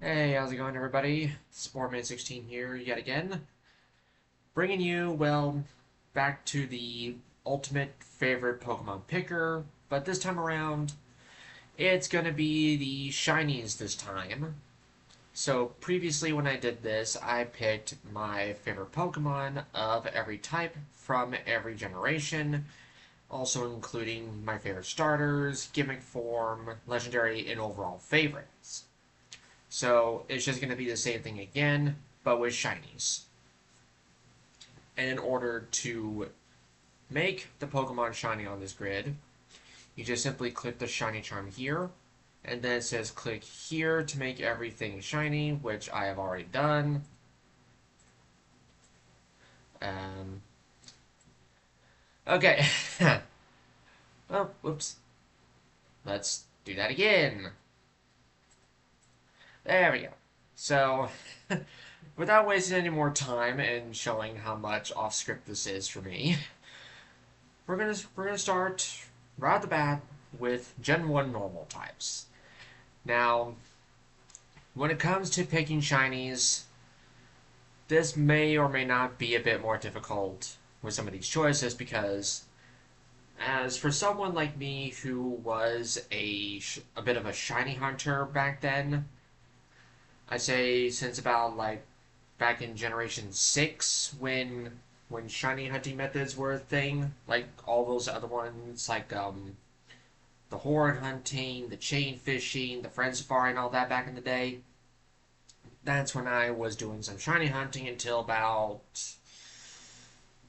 Hey, how's it going, everybody? Sportman16 here yet again, bringing you, well, back to the ultimate favorite Pokemon picker, but this time around, it's gonna be the shinies this time. So, previously when I did this, I picked my favorite Pokemon of every type from every generation, also including my favorite starters, gimmick form, legendary, and overall favorites. So it's just going to be the same thing again, but with shinies. And in order to make the Pokemon shiny on this grid, you just simply click the shiny charm here, and then it says click here to make everything shiny, which I have already done. Um, okay. Oh, whoops. Let's do that again. There we go. So, without wasting any more time and showing how much off script this is for me, we're gonna start right at the bat with Gen 1 normal types. Now, when it comes to picking shinies, this may or may not be a bit more difficult with some of these choices because, as for someone like me who was a bit of a shiny hunter back then, I'd say since about like back in Generation 6 when shiny hunting methods were a thing, like all those other ones like the horn hunting, the chain fishing, the friend safari, and all that back in the day. That's when I was doing some shiny hunting until about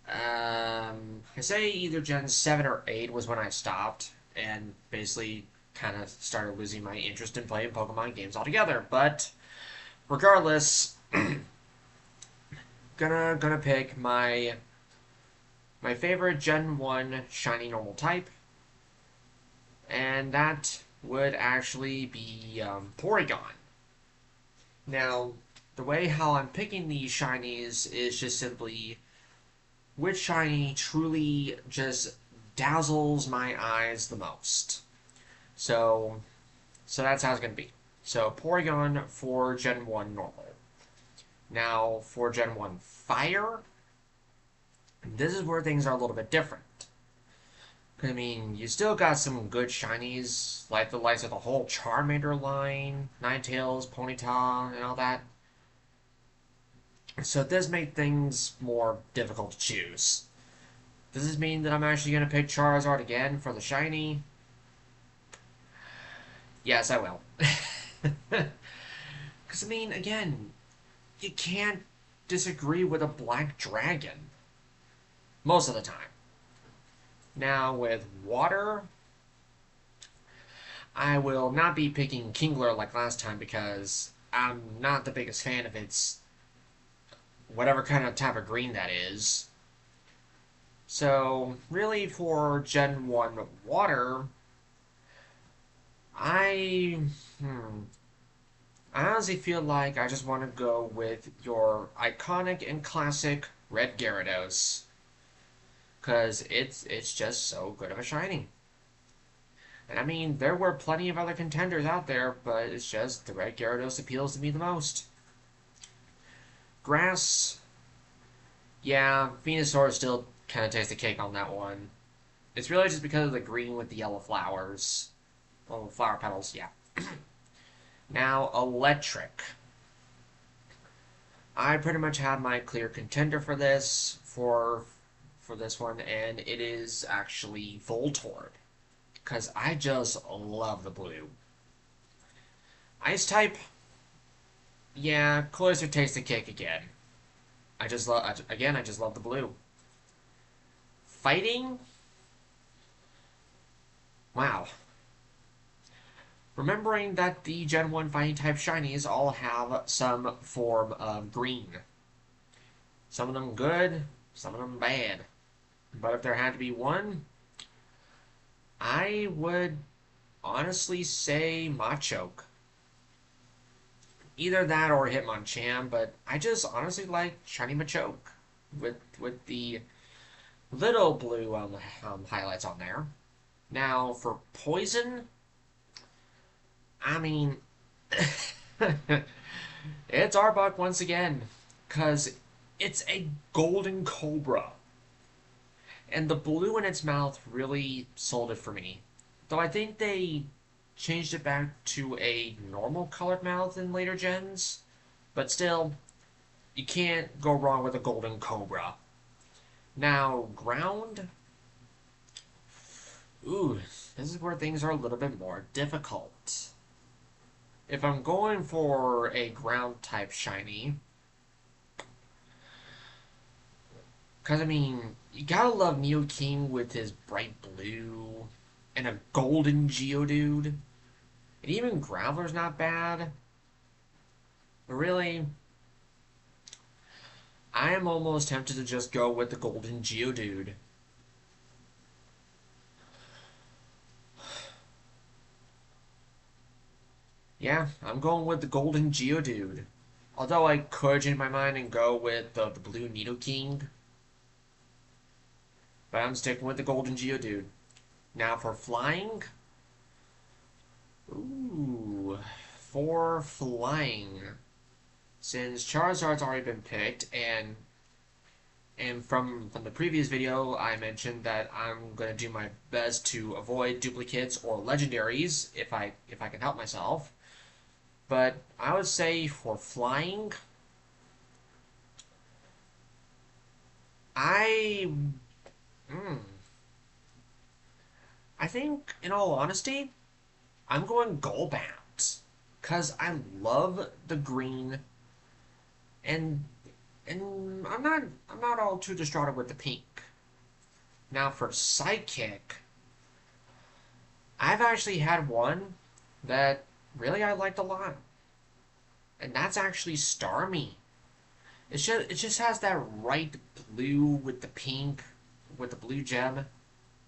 I say either Gen 7 or 8 was when I stopped and basically kind of started losing my interest in playing Pokemon games altogether. But regardless, gonna pick my favorite Gen 1 shiny normal type, and that would actually be Porygon. Now, the way how I'm picking these shinies is just simply which shiny truly just dazzles my eyes the most. So, so that's how it's going to be. So, Porygon for Gen 1 normal. Now, for Gen 1 Fire, this is where things are a little bit different. I mean, you still got some good shinies, like the likes of the whole Charmander line, Ninetales, Ponyta, and all that. So this made things more difficult to choose. Does this mean that I'm actually going to pick Charizard again for the shiny? Yes, I will. Because, I mean, again, you can't disagree with a black dragon. Most of the time. Now, with water, I will not be picking Kingler like last time because I'm not the biggest fan of its whatever kind of type of green that is. So, really, for Gen 1 water, I. I honestly feel like I just want to go with your iconic and classic Red Gyarados. Because it's just so good of a shiny. And I mean, there were plenty of other contenders out there, but it's just the Red Gyarados appeals to me the most. Grass, yeah, Venusaur still kind of takes the cake on that one. It's really just because of the green with the yellow flowers. Well, flower petals, yeah. Now, electric. I pretty much have my clear contender for this one, and it is actually Voltorb. Because I just love the blue. Ice type, yeah, Cloyster takes the cake again. I just love the blue. Fighting, wow. Remembering that the Gen 1 fighting type shinies all have some form of green. Some of them good, some of them bad. But if there had to be one, I would honestly say Machoke. Either that or Hitmonchan, but I just honestly like Shiny Machoke with the little blue highlights on there. Now for poison, I mean, It's Arbok once again, because it's a golden cobra. And the blue in its mouth really sold it for me. Though I think they changed it back to a normal colored mouth in later gens. But still, you can't go wrong with a golden cobra. Now, ground. Ooh, this is where things are a little bit more difficult. If I'm going for a ground type shiny, because I mean, you gotta love Nidoking with his bright blue and a golden Geodude. And even Graveler's not bad. But really, I am almost tempted to just go with the golden Geodude. Yeah, I'm going with the golden Geodude. Although I could change my mind and go with the blue Nidoking. But I'm sticking with the golden Geodude. Now for flying. Ooh, for flying. Since Charizard's already been picked, and from the previous video, I mentioned that I'm gonna do my best to avoid duplicates or legendaries if I can help myself. But I would say for flying, I mm, I think in all honesty, I'm going Golbat because I love the green and I'm not all too distraught with the pink. Now for Psychic, I've actually had one that really I liked a lot, and that's actually Starmie. It just has that right blue with the pink, with the blue gem.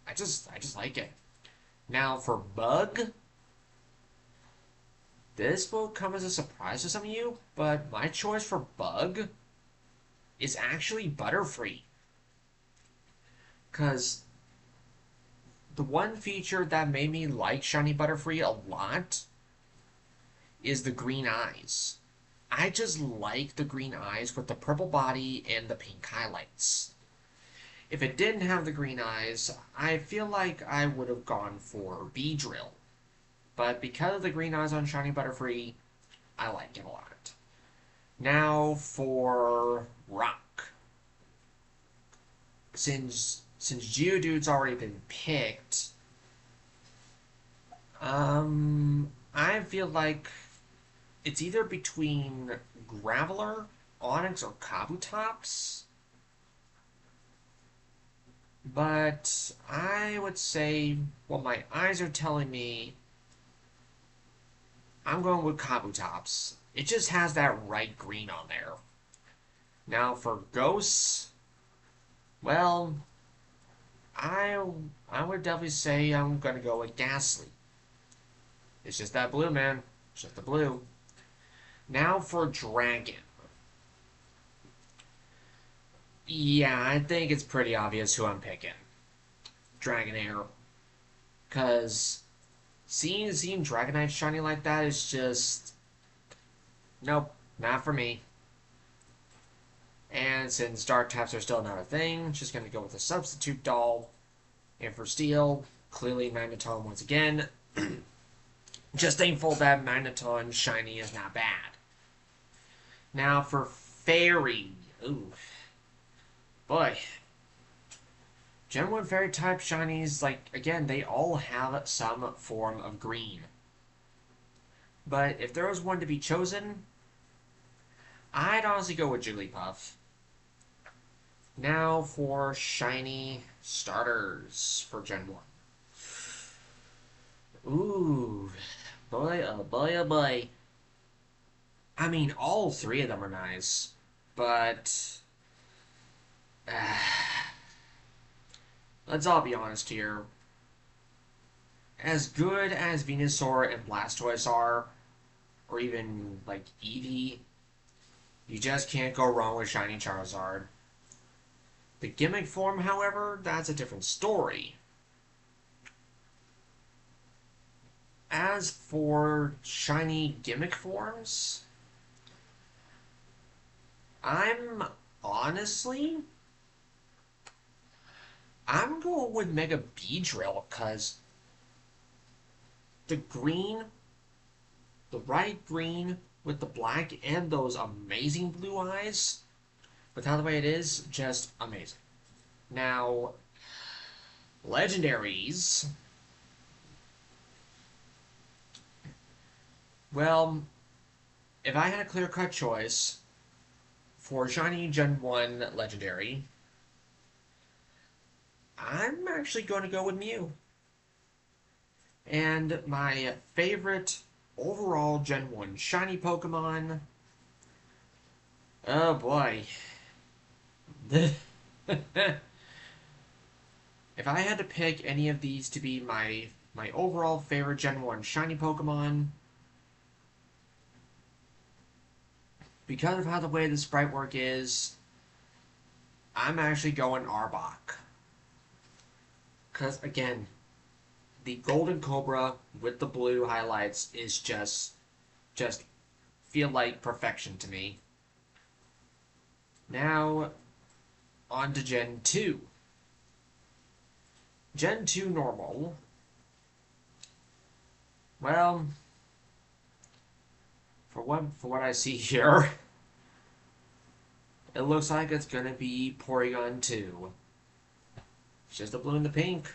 I just like it. Now for Bug, this will come as a surprise to some of you, but my choice for Bug is actually Butterfree. Because the one feature that made me like Shiny Butterfree a lot is the green eyes. I just like the green eyes with the purple body and the pink highlights. If it didn't have the green eyes, I feel like I would have gone for Beedrill. But because of the green eyes on Shiny Butterfree, I like it a lot. Now for Rock. Since Geodude's already been picked, I feel like it's either between Graveler, Onix, or Kabutops. But I would say what my eyes are telling me, I'm going with Kabutops. It just has that right green on there. Now for Ghosts, well, I I would definitely say I'm gonna go with Ghastly. It's just that blue, man. It's just the blue. Now for Dragon. Yeah, I think it's pretty obvious who I'm picking. Dragonair. Because seeing Dragonite shiny like that is just... Nope, not for me. And since Dark types are still not a thing, just going to go with a substitute doll. And for Steel, clearly Magneton once again. Just thankful that Magneton shiny is not bad. Now for Fairy. Ooh. Boy. Gen 1 Fairy type shinies, like, again, they all have some form of green. But if there was one to be chosen, I'd honestly go with Jigglypuff. Now for shiny starters for Gen 1. Ooh, boy, oh boy, oh boy. I mean, all three of them are nice, but let's all be honest here. As good as Venusaur and Blastoise are, or even like Eevee, you just can't go wrong with shiny Charizard. The gimmick form, however, that's a different story. As for shiny gimmick forms, I'm honestly, I'm going with Mega Beedrill because the green, the bright green with the black and those amazing blue eyes, with how the way it is, just amazing. Now, legendaries. Well, if I had a clear cut choice for Shiny Gen 1 Legendary, I'm actually going to go with Mew. And my favorite overall Gen 1 Shiny Pokemon. Oh boy. If I had to pick any of these to be my overall favorite Gen 1 Shiny Pokemon, because of how the way the sprite work is, I'm actually going Arbok. Because, again, the Golden Cobra with the blue highlights is just feel like perfection to me. Now, on to Gen 2. Gen 2 normal. Well, for what I see here, it looks like it's gonna be Porygon 2. It's just the blue and the pink.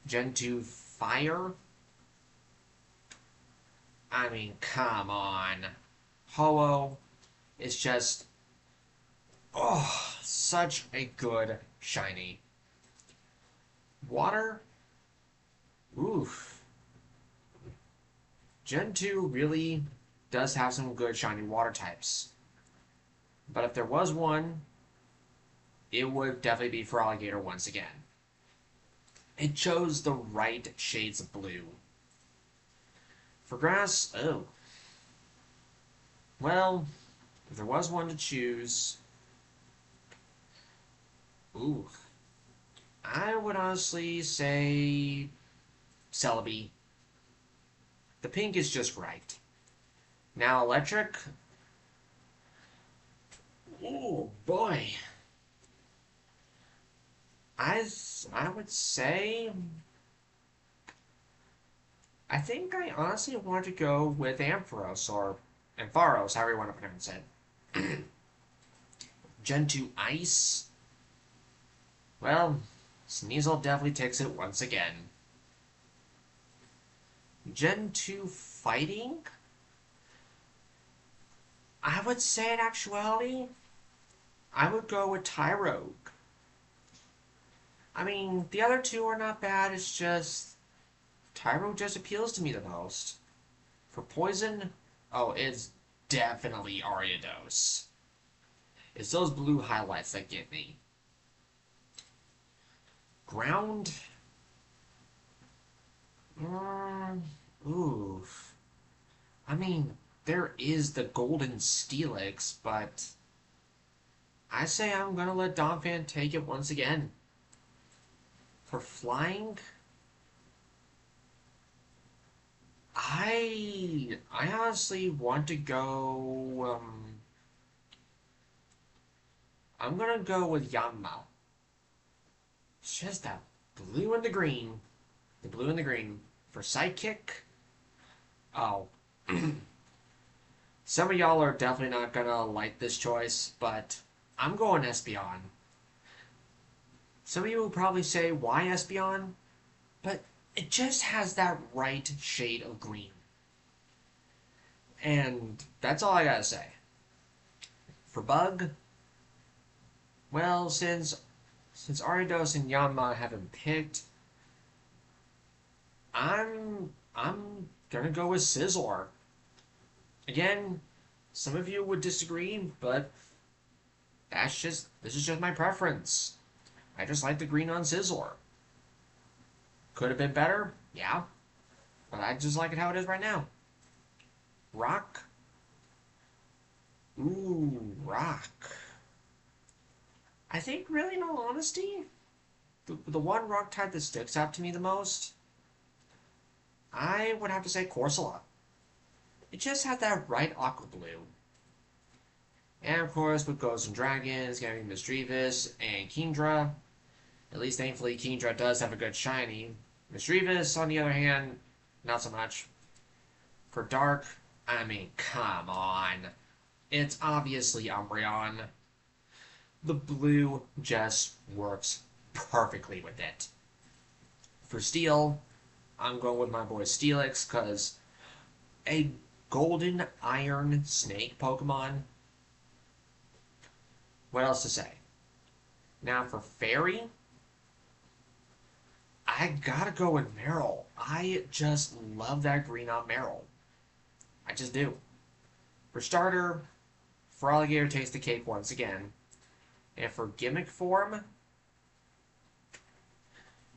Gen 2 Fire. I mean, come on. Ho-Oh is just, oh, such a good shiny. Water? Oof. Gen 2 really does have some good shiny water types. But if there was one, it would definitely be Feraligatr once again. It chose the right shades of blue. For grass, oh. Well, if there was one to choose, ooh, I would honestly say Celebi. The pink is just right. Now electric, oh boy. I would say, I think I honestly want to go with Ampharos, or Ampharos, however you want to pronounce it. Gen 2 Ice. Well, Sneasel definitely takes it once again. Gen 2 Fighting? I would say in actuality, I would go with Tyrogue. I mean, the other two are not bad, it's just Tyrogue just appeals to me the most. For poison, oh, it's definitely Ariados. It's those blue highlights that get me. Ground? Oof. I mean, there is the Golden Steelix, but I say I'm gonna let Donphan take it once again. For flying, I honestly want to go. I'm gonna go with Yanma. It's just that blue and the green, the blue and the green for Sidekick. Oh, some of y'all are definitely not gonna like this choice, but I'm going Espeon. Some of you will probably say, why Espeon? But it just has that right shade of green. And that's all I gotta say. For Bug, well, since Ariados and Yanma haven't picked, I'm gonna go with Scizor. Again, some of you would disagree, but this is just my preference. I just like the green on Scizor. Could have been better, yeah, but I just like it how it is right now. Rock. Ooh, rock. I think, really, in all honesty, the one rock type that sticks out to me the most I would have to say Corsola. It just had that right aqua blue. And of course, with Ghosts and Dragons, getting Misdreavus and Kingdra. At least thankfully, Kingdra does have a good shiny. Misdreavus, on the other hand, not so much. For Dark, I mean, come on. It's obviously Umbreon. The blue just works perfectly with it. For Steel, I'm going with my boy Steelix, because a golden iron snake Pokemon. What else to say? Now for Fairy, I gotta go with Meryl. I just love that green on Meryl. I just do. For starter, Feraligatr takes the cake once again. And for gimmick form,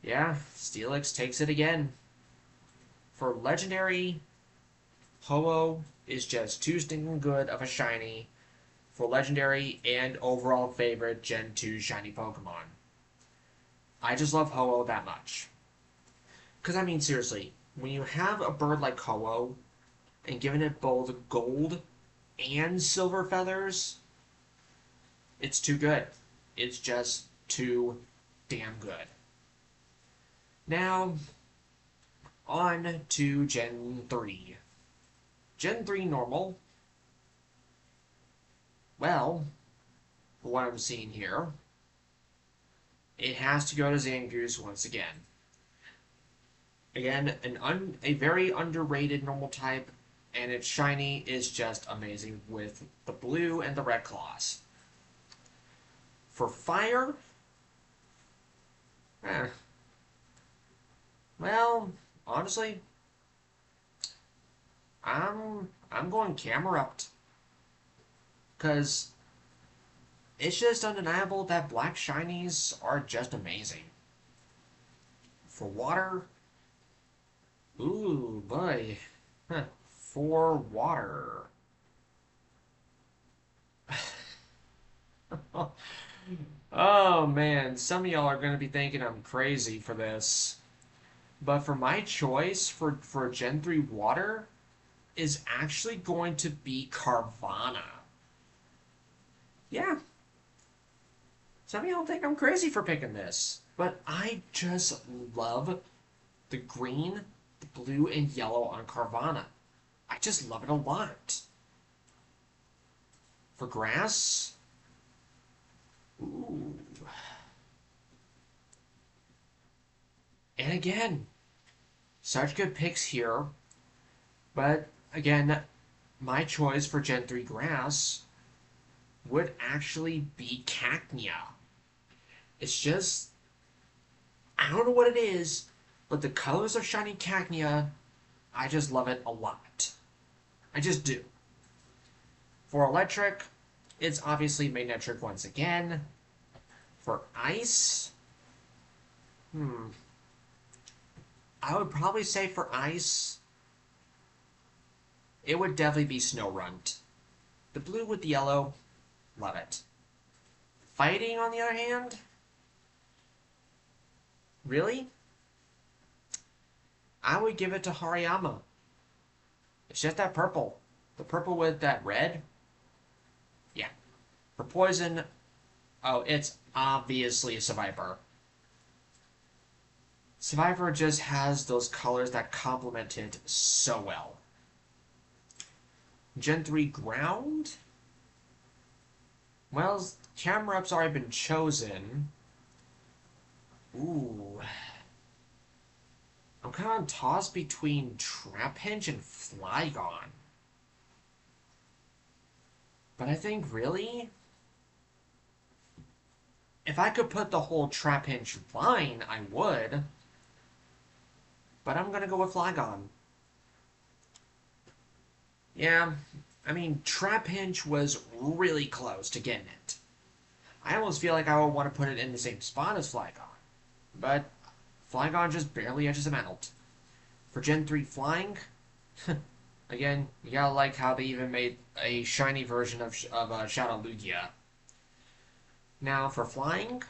yeah, Steelix takes it again. For legendary, Ho-Oh is just too stinking good of a shiny for legendary and overall favorite Gen 2 shiny Pokemon. I just love Ho-Oh that much. Because, I mean, seriously, when you have a bird like Ho-Oh and giving it both gold and silver feathers, it's too good. It's just too damn good. Now, on to Gen 3. Gen 3 normal. Well, for what I'm seeing here, it has to go to Zangoose once again. Again, a very underrated normal type, and its shiny is just amazing with the blue and the red claws. For fire, eh, well, honestly, I'm going Camerupt, because it's just undeniable that black shinies are just amazing. For water, ooh boy, for water. Oh man, some of y'all are gonna be thinking I'm crazy for this. But for my choice for Gen 3 water is actually going to be Carvana. Yeah, some of y'all think I'm crazy for picking this, but I just love the green, the blue, and yellow on Carvana. I just love it a lot. For grass, ooh. And again, such good picks here. But again, my choice for Gen 3 grass would actually be Cacnea. It's just, I don't know what it is, but the colors of shiny Cacnea, I just love it a lot. I just do. For electric, it's obviously Magnetric once again. For ice, I would probably say for ice, it would definitely be Snorunt. The blue with the yellow, love it. Fighting, on the other hand, really? I would give it to Hariyama. It's just that purple. The purple with that red. Yeah. For poison, oh, it's obviously a Survivor. Survivor just has those colors that complement it so well. Gen 3 ground? Well, Camerupt's already been chosen. Ooh. I'm kind of tossed between Trapinch and Flygon. But I think, really, if I could put the whole Trapinch line, I would. But I'm gonna go with Flygon. Yeah, I mean, Trapinch was really close to getting it. I almost feel like I would want to put it in the same spot as Flygon. But Flygon just barely edges him out. For Gen 3 Flying, again, you gotta like how they even made a shiny version of Shadow Lugia. Now, for Flying,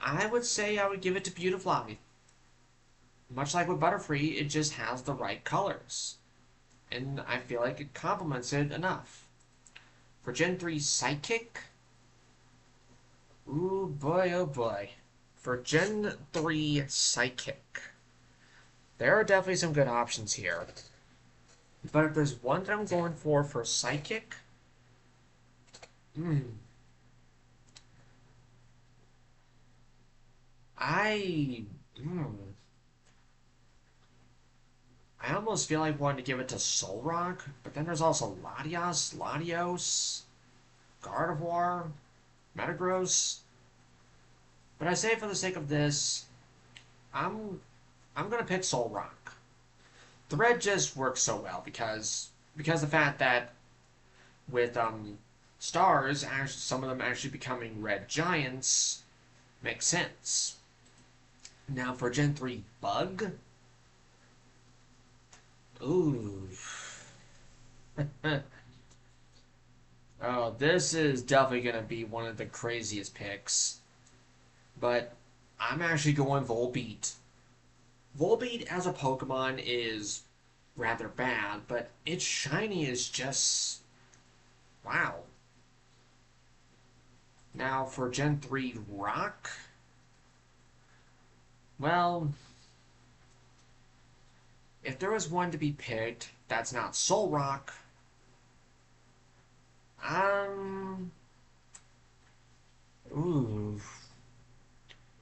I would say I would give it to Beautifly. much like with Butterfree, it just has the right colors. And I feel like it complements it enough. For Gen 3 Psychic, ooh boy, oh boy. For Gen 3 Psychic, there are definitely some good options here. But if there's one that I'm going for Psychic, hmm, I, hmm, I almost feel like wanting to give it to Solrock, but then there's also Latios, Gardevoir, Metagross. But I say for the sake of this, I'm I'm gonna pick Solrock. The red just works so well because the fact that with stars, actually, some of them actually becoming red giants makes sense. Now for Gen 3 Bug, ooh. Oh, this is definitely gonna be one of the craziest picks. But I'm actually going Volbeat. Volbeat as a Pokemon is rather bad, but its shiny is just wow. Now for Gen 3 Rock, well, if there was one to be picked that's not Solrock, um, ooh,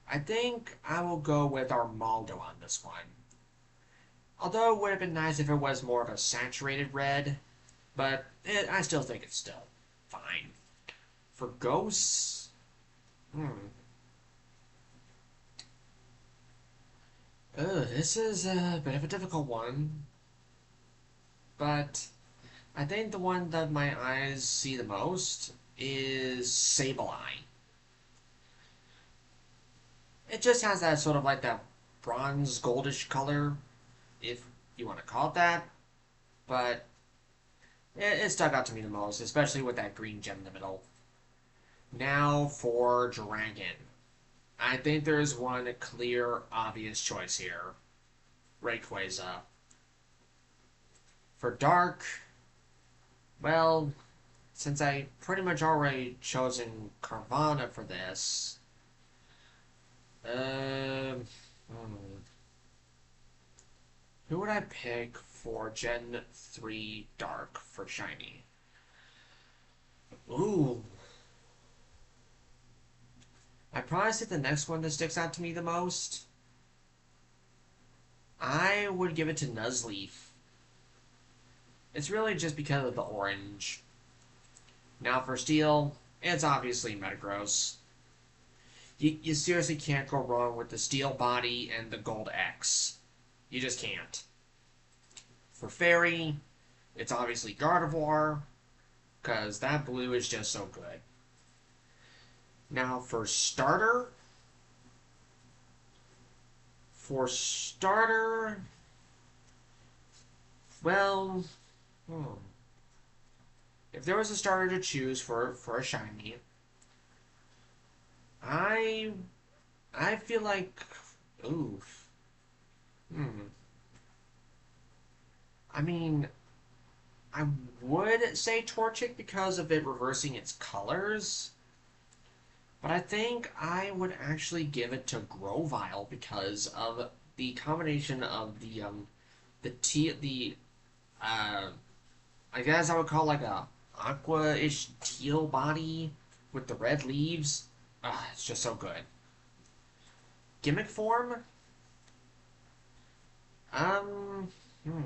I think I will go with Armaldo on this one. Although it would have been nice if it was more of a saturated red, but I still think it's still fine. For Ghosts, hmm, this is a bit of a difficult one, but I think the one that my eyes see the most is Sableye. It just has that sort of like that bronze goldish color, if you want to call it that, but it stuck out to me the most, especially with that green gem in the middle. Now for Dragon. I think there is one clear, obvious choice here. Rayquaza. For Dark, well, since I pretty much already chosen Carvana for this, hmm, who would I pick for Gen 3 Dark for Shiny? Ooh. I probably say the next one that sticks out to me the most. I would give it to Nuzleaf. It's really just because of the orange. Now for Steel, it's obviously Metagross. You seriously can't go wrong with the Steel body and the Gold X. You just can't. For Fairy, it's obviously Gardevoir, because that blue is just so good. Now for starter, well, hmm. If there was a starter to choose for a shiny, I I feel like, oof, hmm. I mean, I would say Torchic because of it reversing its colors, but I think I would actually give it to Grovyle because of the combination of the uh I guess I would call like a aqua-ish teal body with the red leaves. Ah, it's just so good. Gimmick form? Um, hmm.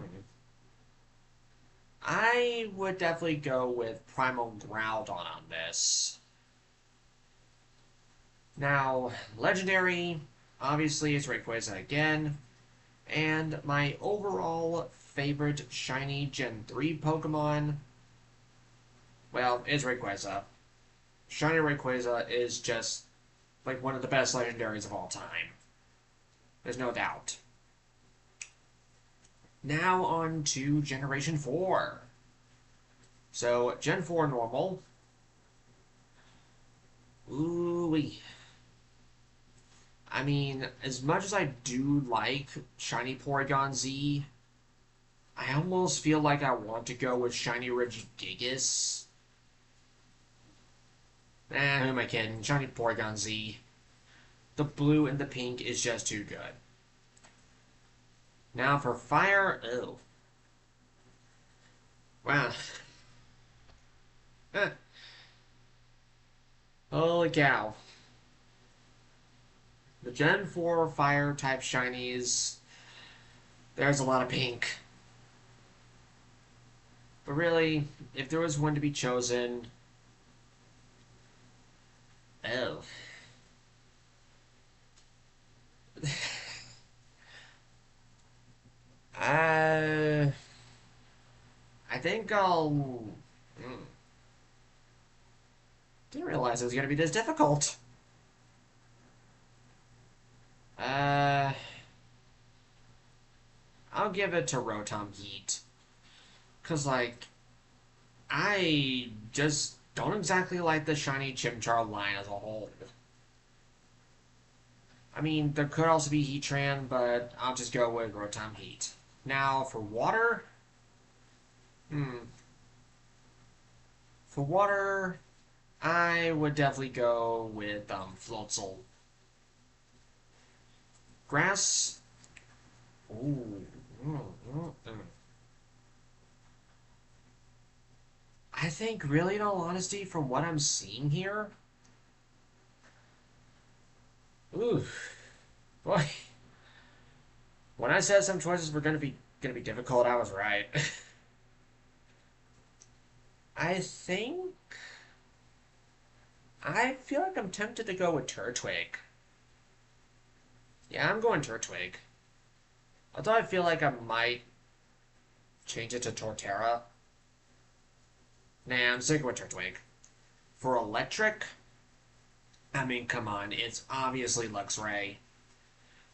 I would definitely go with Primal Groudon on this. Now, Legendary, obviously, is Rayquaza again. And my overall favorite shiny Gen 3 Pokemon, well, is Rayquaza. Shiny Rayquaza is just like one of the best legendaries of all time. There's no doubt. Now on to Generation 4. So, Gen 4 normal. Ooh-wee. I mean, as much as I do like Shiny Porygon Z, I almost feel like I want to go with Shiny Regigigas. Who am I kidding? Shiny Porygon Z. The blue and the pink is just too good. Now for fire, oh. Wow. Holy cow. The Gen 4 fire type shinies, there's a lot of pink. But really, if there was one to be chosen, oh. uh, I think I'll. Didn't realize it was going to be this difficult. Uh, I'll give it to Rotom Heat. Because, like, I just don't exactly like the shiny Chimchar line as a whole. I mean, there could also be Heatran, but I'll just go with Rotom Heat. Now, for water... For water, I would definitely go with Floatzel. Grass... Ooh. I think, really, in all honesty, from what I'm seeing here... Ooh. Boy. When I said some choices were gonna be difficult, I was right. I think I feel like I'm tempted to go with Turtwig. Yeah, I'm going Turtwig. Although I feel like I might change it to Torterra. Nah, I'm sticking with Turtwig. For electric, I mean, come on, it's obviously Luxray.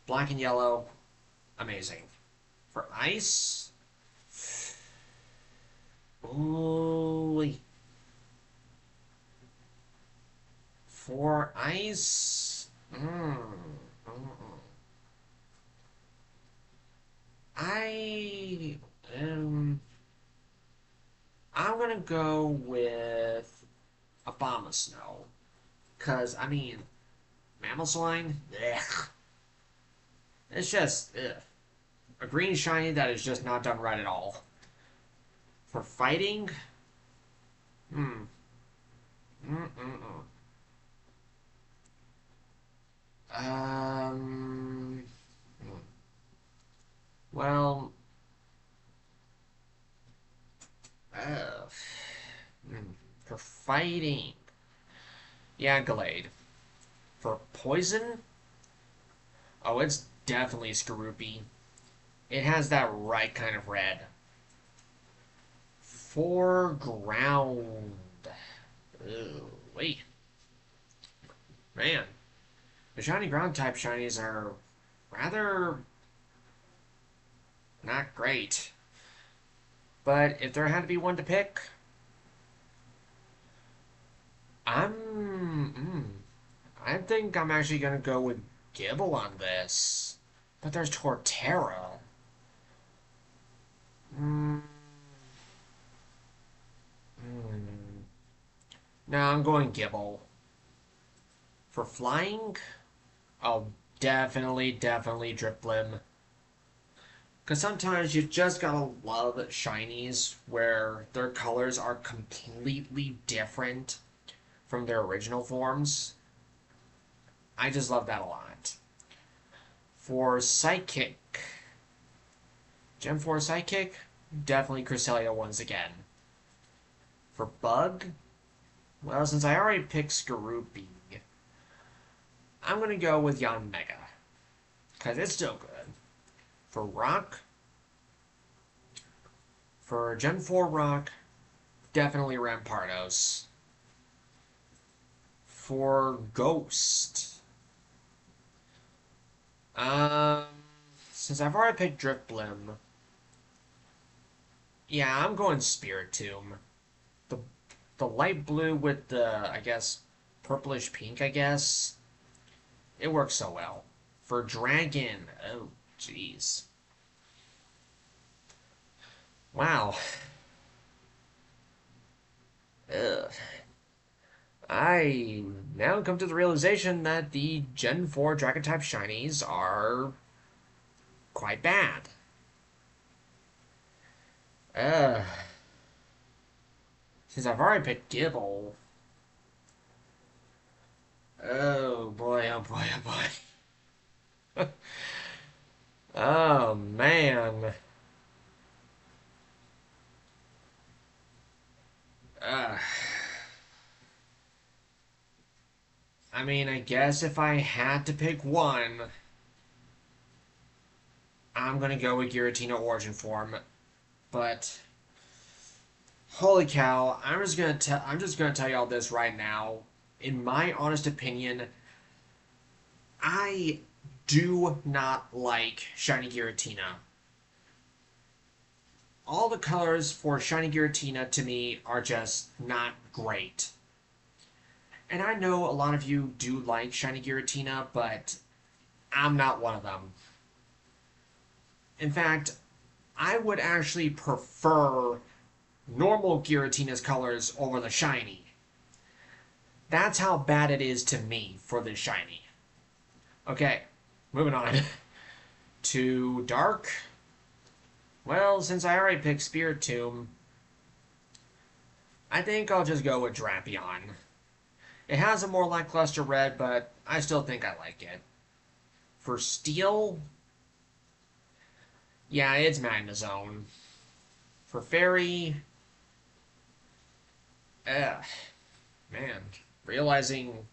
Black and yellow, amazing. For ice, ooh, for ice, I um, I'm gonna go with Abomasnow, cause I mean, Mamoswine, ugh, it's just ugh. A green shiny that is just not done right at all. For fighting, hmm, mm. Um, well, uh, for fighting, yeah, Gallade. For poison, oh, it's definitely Skorupi. It has that right kind of red. For ground, ooh, wait, man, the shiny ground type shinies are rather not great. But if there had to be one to pick, I'm. I think I'm actually gonna go with Gibble on this. But there's Torterra. Mm, mm. No, I'm going Gibble. For flying, I'll definitely Driplim. Because sometimes you just gotta love shinies where their colors are completely different from their original forms. I just love that a lot. For Psychic, Gen 4 Psychic, definitely Cresselia once again. For Bug, well, since I already picked Skorupi, I'm going to go with Yanmega, because it's still good. For Rock, for Gen 4 Rock, definitely Rampardos. For Ghost, um, since I've already picked Drifblim, yeah, I'm going Spiritomb. The the light blue with the, I guess, purplish pink, I guess. It works so well. for Dragon. Oh, jeez. Wow. Ugh. I now come to the realization that the Gen 4 Dragon type shinies are quite bad. Uh, since I've already picked Gibble. Oh boy, oh boy, oh boy. Oh man. Uh, I mean, I guess if I had to pick one, I'm gonna go with Giratina Origin Form. But holy cow, I'm just gonna tell y'all this right now. In my honest opinion, I do not like Shiny Giratina. All the colors for Shiny Giratina to me are just not great. And I know a lot of you do like Shiny Giratina, but I'm not one of them. In fact, I would actually prefer normal Giratina's colors over the shiny. That's how bad it is to me for the shiny. Okay, moving on. To dark. Well, since I already picked Spiritomb, I think I'll just go with Drapion. It has a more lackluster red, but I still think I like it. For steel, yeah, it's Magnezone. For fairy, man, realizing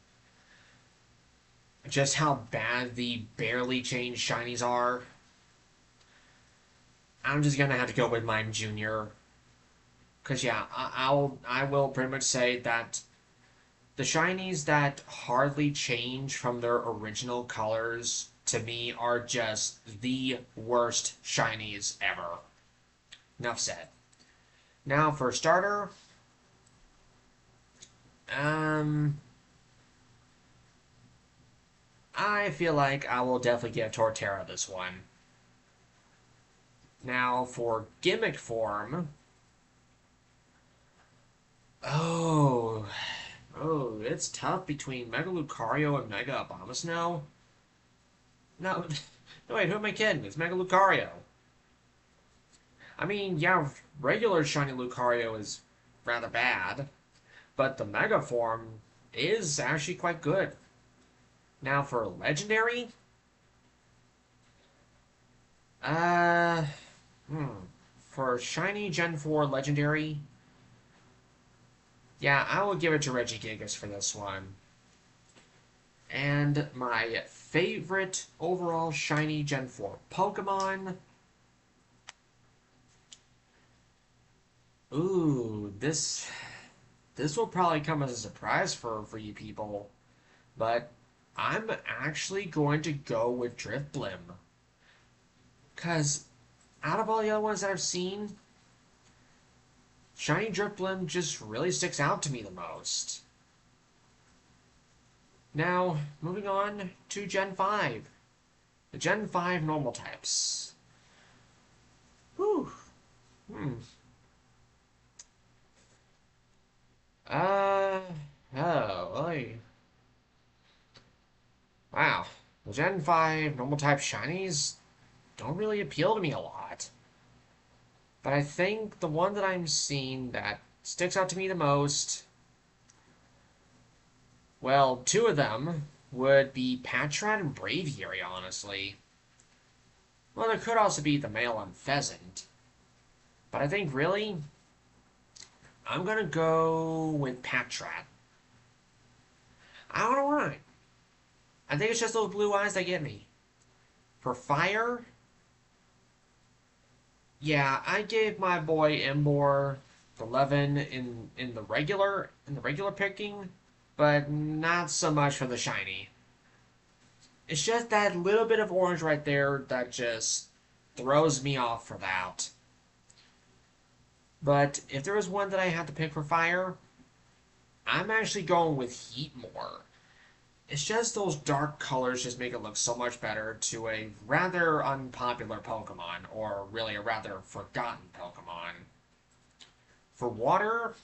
just how bad the barely changed shinies are, I'm just gonna have to go with Mime Junior. Cause yeah, I will pretty much say that the shinies that hardly change from their original colors to me are just the worst shinies ever. Enough said. Now for starter, um, I feel like I will definitely give Torterra this one. Now for gimmick form, oh, oh, it's tough between Mega Lucario and Mega Abomasnow. No, no wait, who am I kidding? It's Mega Lucario. I mean, yeah, regular shiny Lucario is rather bad, but the Mega form is actually quite good. Now for legendary, uh, hmm, for shiny Gen 4 legendary, yeah, I will give it to Regigigas for this one. And my favorite overall shiny Gen 4 Pokemon. Ooh, this will probably come as a surprise for you people, but I'm actually going to go with Drifblim. Because out of all the other ones that I've seen, Shiny Drifblim just really sticks out to me the most. Now, moving on to Gen 5. The Gen 5 normal types. Whew. Hmm. Uh, oh, wow. The Gen 5 normal type shinies don't really appeal to me a lot. But I think the one that I'm seeing that sticks out to me the most, well, two of them would be Patrat and Braviary, honestly. Well, there could also be the male and Pheasant. But I think, really, I'm going to go with Patrat. I don't know why. I think it's just those blue eyes that get me. For fire, yeah, I gave my boy Embor 11 in the regular picking, but not so much for the shiny. It's just that little bit of orange right there that just throws me off for that. But if there was one that I had to pick for fire, I'm actually going with Heatmor. It's just those dark colors just make it look so much better to a rather unpopular Pokemon, or really a rather forgotten Pokemon. For water,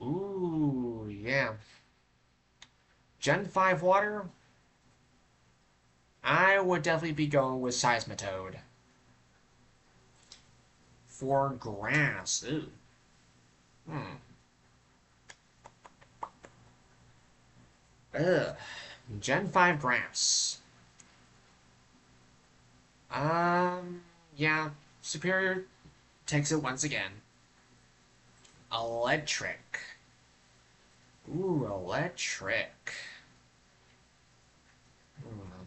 ooh, yeah. Gen 5 water, I would definitely be going with Seismitoad. For grass, ooh. Hmm. Ugh. Gen 5 grass. Um, yeah. Superior takes it once again. Electric. Ooh, electric. Hmm.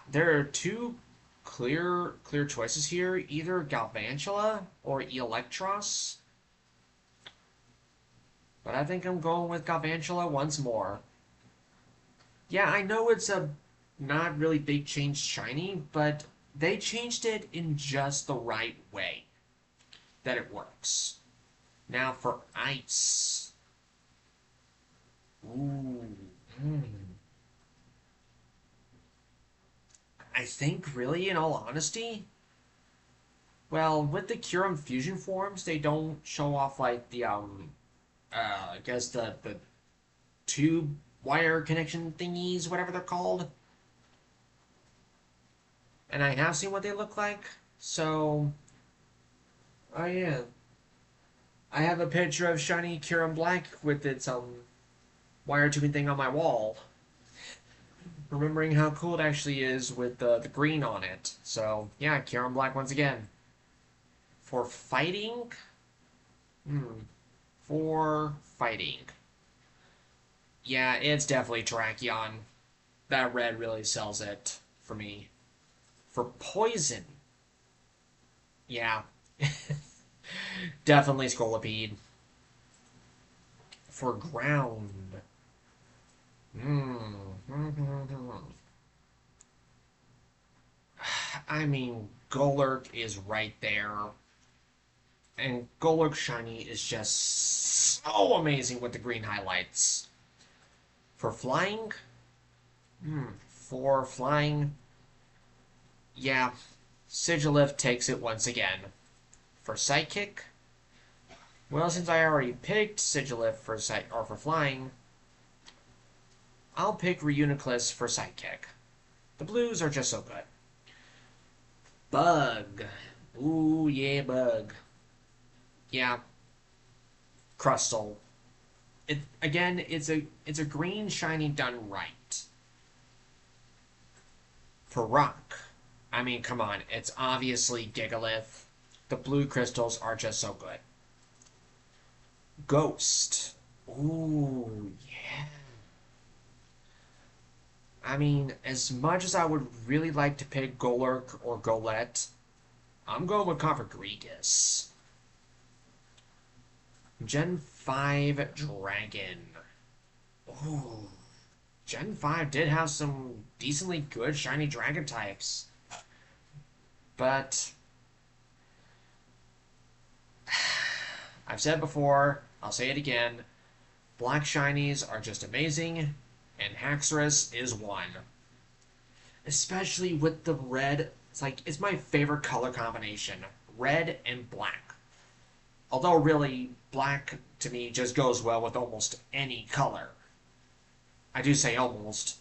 There are two clear choices here. Either Galvantula or Eelektross. But I think I'm going with Galvantula once more. Yeah, I know it's a not really big change shiny, but they changed it in just the right way that it works. Now for ice. Ooh. Mm. I think really, in all honesty, well, with the Kyurem fusion forms, they don't show off like the I guess the tube wire connection thingies, whatever they're called. And I have seen what they look like. So, oh yeah, I have a picture of shiny Kyurem Black with its wire tubing thing on my wall. Remembering how cool it actually is with the green on it. So yeah, Kyurem Black once again. For fighting, hmm, for fighting, yeah, it's definitely Terrakion. That red really sells it for me. For poison, yeah, definitely Scolipede. For ground, hmm. I mean, Golurk is right there. And Golurk Shiny is just so amazing with the green highlights. For flying, for flying, yeah, Sigilyph takes it once again. For Psychic, well, since I already picked Sigilyph for flying, I'll pick Reuniclus for Psychic. The blues are just so good. Bug. Ooh, yeah, bug. Yeah, Crustle. It again, it's a green shiny done right. For rock, I mean, come on, it's obviously Gigalith. The blue crystals are just so good. Ghost. Ooh, yeah. I mean, as much as I would really like to pick Golurk or Golett, I'm going with Cofagrigus. Gen 5 Dragon. Ooh. Gen 5 did have some decently good shiny dragon types. But I've said before, I'll say it again, black shinies are just amazing, and Haxorus is one. Especially with the red, it's my favorite color combination, red and black. Although really, black to me just goes well with almost any color. I do say almost.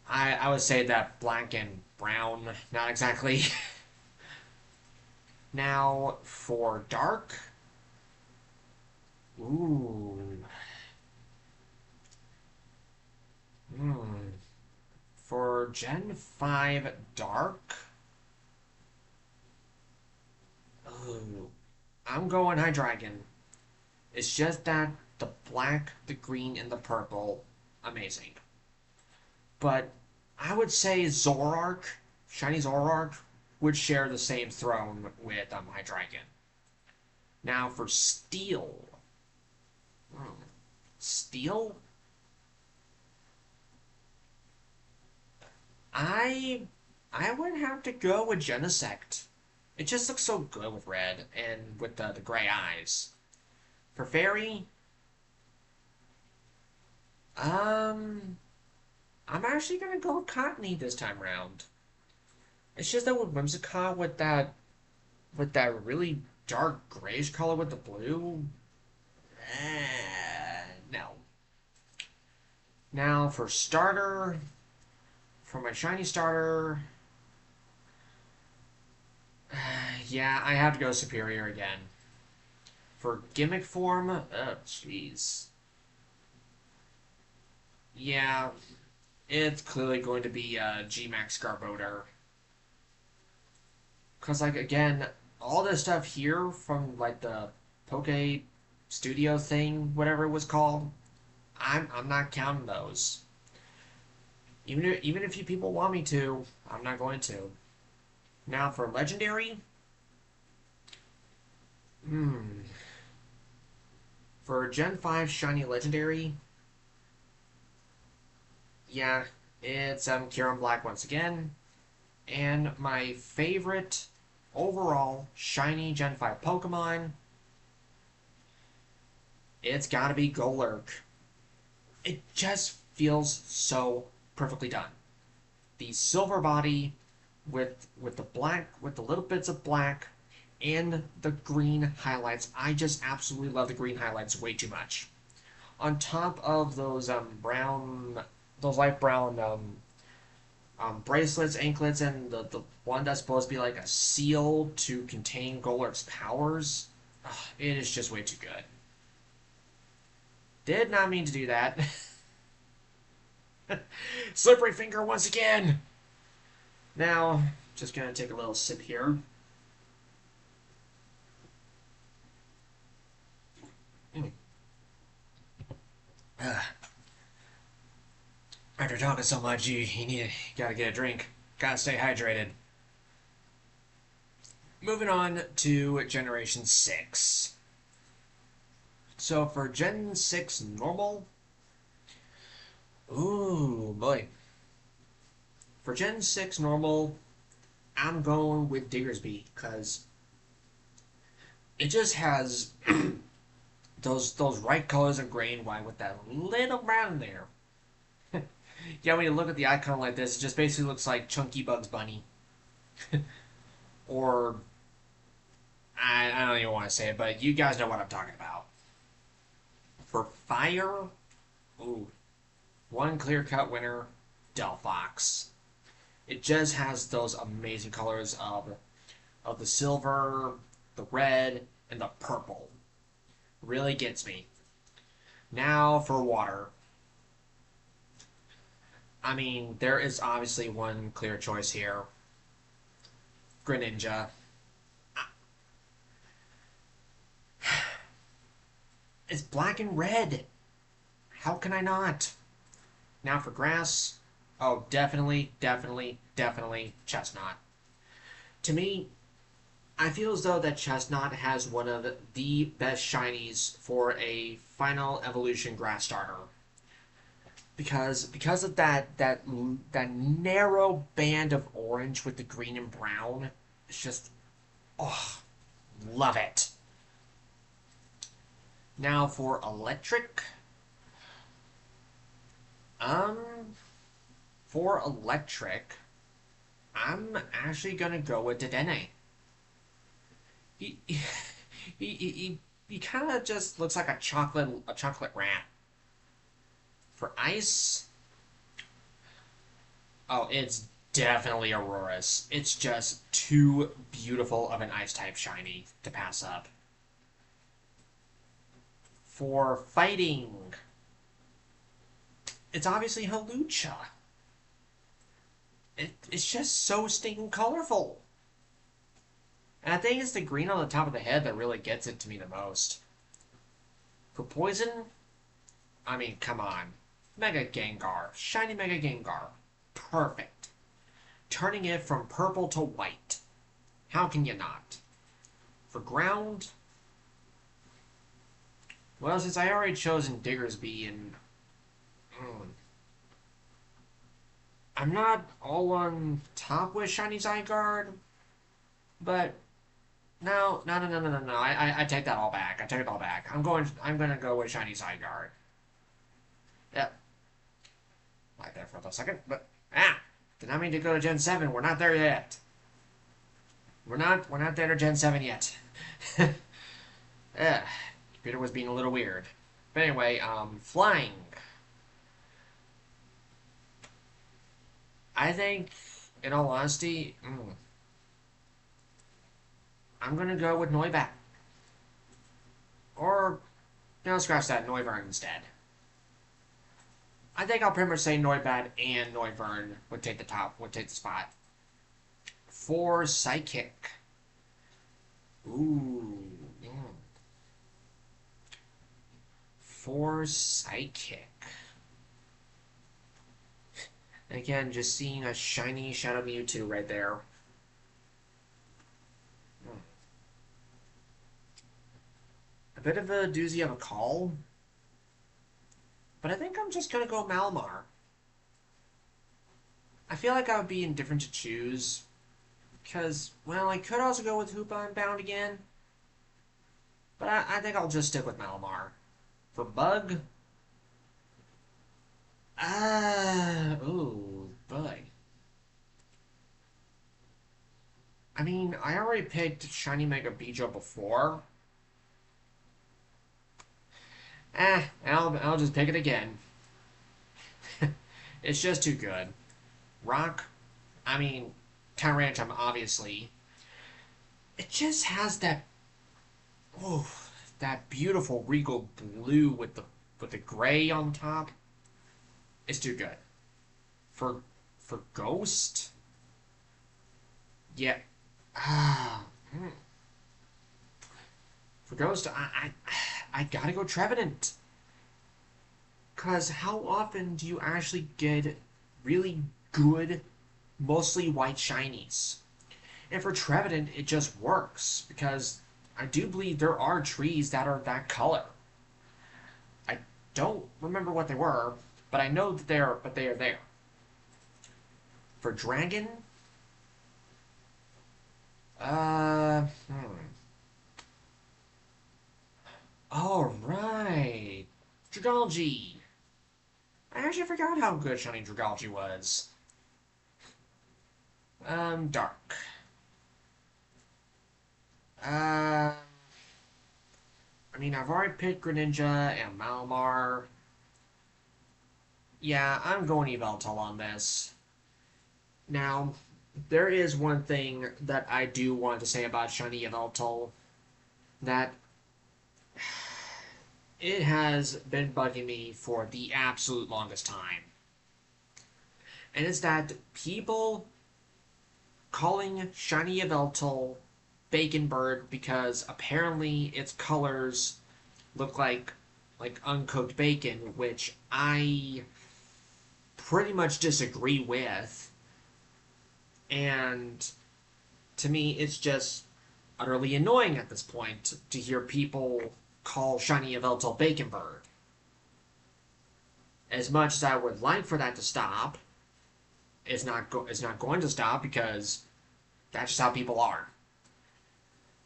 I would say that black and brown, not exactly. Now, for dark, ooh, hmm. For Gen 5 dark, ooh, I'm going Hydreigon. It's just that the black, the green, and the purple, amazing. But I would say Zoroark, Shiny Zoroark, would share the same throne with Hydreigon. Now for Steel. Hmm. Steel? I I would have to go with Genesect. It just looks so good with red and with the gray eyes. For Fairy, um, I'm actually gonna go with Cottony this time round. It's just that with Whimsicott with that really dark grayish color with the blue, no. Now for starter, for my shiny starter, yeah, I have to go Superior again. For gimmick form, oh jeez. Yeah, it's clearly going to be G-Max Garbodor. Because, like, again, all this stuff here from, like, the Poke Studio thing, whatever it was called, I'm not counting those. Even if you people want me to, I'm not going to. Now, for Legendary, hmm. For Gen 5 Shiny Legendary, yeah, it's Kyurem Black once again. And my favorite overall shiny Gen 5 Pokemon, it's gotta be Golurk. It just feels so perfectly done. The silver body with the black, with the little bits of black and the green highlights. I just absolutely love the green highlights way too much. On top of those those light brown bracelets, anklets, and the one that's supposed to be like a seal to contain Golurk's powers. Ugh, it is just way too good. Did not mean to do that. Slippery finger once again. Now, just gonna take a little sip here. Mm. After talking so much, you gotta get a drink. Gotta stay hydrated. Moving on to Generation 6. So for Gen 6 normal, ooh boy. For Gen 6 normal, I'm going with Diggersby because it just has those right colors of gray and white with that little brown there. Yeah, when you look at the icon like this, it just basically looks like Chunky Bugs Bunny. Or I don't even want to say it, but you guys know what I'm talking about. For fire, ooh, one clear-cut winner, Delphox. It just has those amazing colors of the silver, the red, and the purple. Really gets me. Now for water. I mean, there is obviously one clear choice here. Greninja. It's black and red. How can I not? Now for grass. Oh, definitely, definitely, definitely Chestnut. To me, I feel as though that Chestnut has one of the best shinies for a final evolution grass starter. Because of that narrow band of orange with the green and brown, it's just oh, love it. Now for electric, um, for electric, I'm actually gonna go with Dedenne. He he he kind of just looks like a chocolate rat. For ice, oh, it's definitely Aurora's. It's just too beautiful of an ice type shiny to pass up. For fighting, it's obviously Hawlucha. It's just so stinking colorful. And I think it's the green on the top of the head that really gets it to me the most. For poison, I mean, come on. Mega Gengar. Shiny Mega Gengar. Perfect. Turning it from purple to white. How can you not? For ground, well, since I already chosen Diggersby and... I'm not all on top with Shiny Zygarde, but no. I take that all back. I take it all back. I'm gonna go with Shiny Zygarde. Yep. Like that for a second, but did not mean to go to Gen 7. We're not there yet. We're not there to Gen 7 yet. Computer was being a little weird. But anyway, flying. I think, in all honesty, I'm gonna go with Noibat. Or, no, scratch that, Noivern instead. I think I'll pretty much say Noibat and Noivern would take the spot. For Psychic. Ooh. For Psychic. And again, just seeing a shiny Shadow Mewtwo right there. A bit of a doozy of a call. But I think I'm just going to go Malamar. I feel like I would be indifferent to choose. Because, well, I could also go with Hoopa Unbound again. But I think I'll just stick with Malamar. For Bug? Ooh, Bug. I mean, I already picked Shiny Mega Bijo before. I'll just pick it again. It's just too good. Rock, I mean, Tyranitum, obviously. It just has that, oh, that beautiful regal blue with the gray on top. It's too good. For Ghost, yeah. For Ghost, I gotta go Trevenant. Because how often do you actually get really good, mostly white shinies? And for Trevenant, it just works. Because I do believe there are trees that are that color. I don't remember what they were, but I know that they are there. For Dragon, uh, all right, Dragalge. I actually forgot how good Shiny Dragalge was. Dark. I mean, I've already picked Greninja and Malamar. Yeah, I'm going Yveltal on this. Now, there is one thing that I do want to say about Shiny Yveltal. That it has been bugging me for the absolute longest time. And it's that people calling Shiny Yveltal Bacon Bird because apparently its colors look like uncooked bacon, which I pretty much disagree with. And to me, it's just utterly annoying at this point to hear people call Shiny Yveltal Bacon Bird. As much as I would like for that to stop, it's not going to stop because that's just how people are.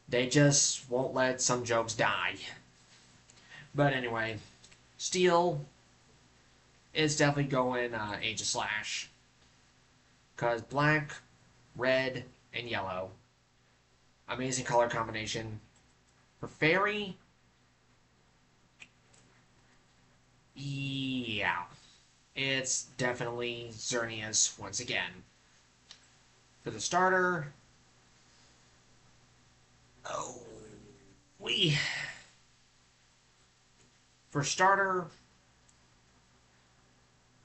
They just won't let some jokes die. But anyway, Steel is definitely going Aegislash. Because black, red, and yellow. Amazing color combination. For Fairy, yeah. It's definitely Xerneas once again. For the starter, oh, for starter,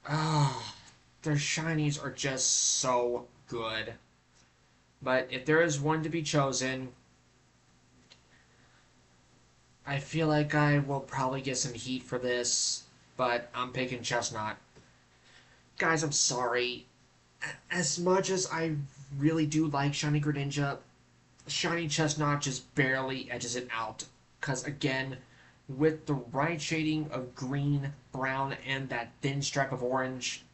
their shinies are just so good. But if there is one to be chosen, I feel like I will probably get some heat for this, but I'm picking Chestnut. Guys, I'm sorry. As much as I really do like Shiny Greninja, Shiny Chestnut just barely edges it out. Because, again, with the right shading of green, brown, and that thin stripe of orange,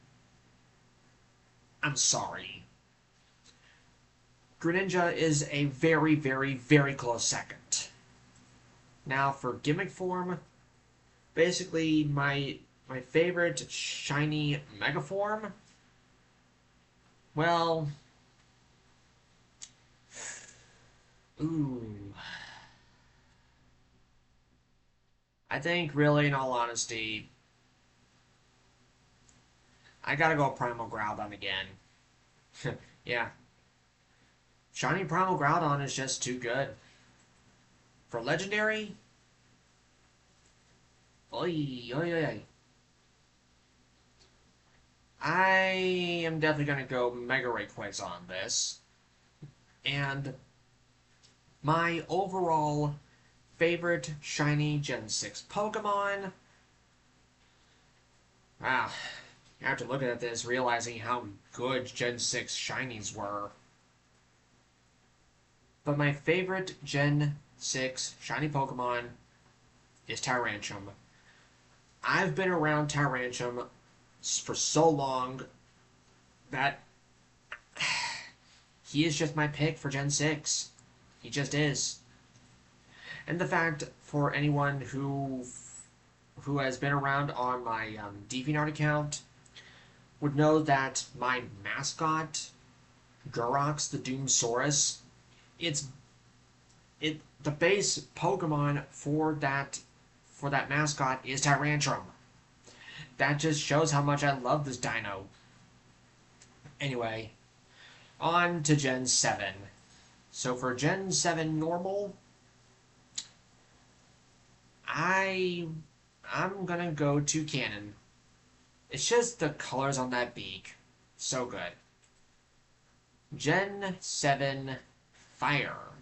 I'm sorry. Greninja is a very, very, very close second. Now for gimmick form, basically my favorite shiny Mega form. Well, ooh, I think really, in all honesty, I gotta go Primal Groudon again. Yeah, shiny Primal Groudon is just too good. For legendary, oi, oi, oi. I am definitely gonna go Mega Rayquaza on this. And my overall favorite shiny Gen 6 Pokemon. Wow, after looking at this, realizing how good Gen 6 shinies were. But my favorite Gen 6 shiny Pokemon is Tyrantrum. I've been around Tyrantrum for so long that he is just my pick for Gen 6. He just is. And the fact for anyone who has been around on my DeviantArt account would know that my mascot, Durox the Doomsaurus, it's the base Pokemon for that mascot is Tyrantrum. That just shows how much I love this dino. Anyway, on to Gen 7. So for Gen 7 normal, I I'm gonna go to Canon. It's just the colors on that beak. So good. Gen 7 Fire.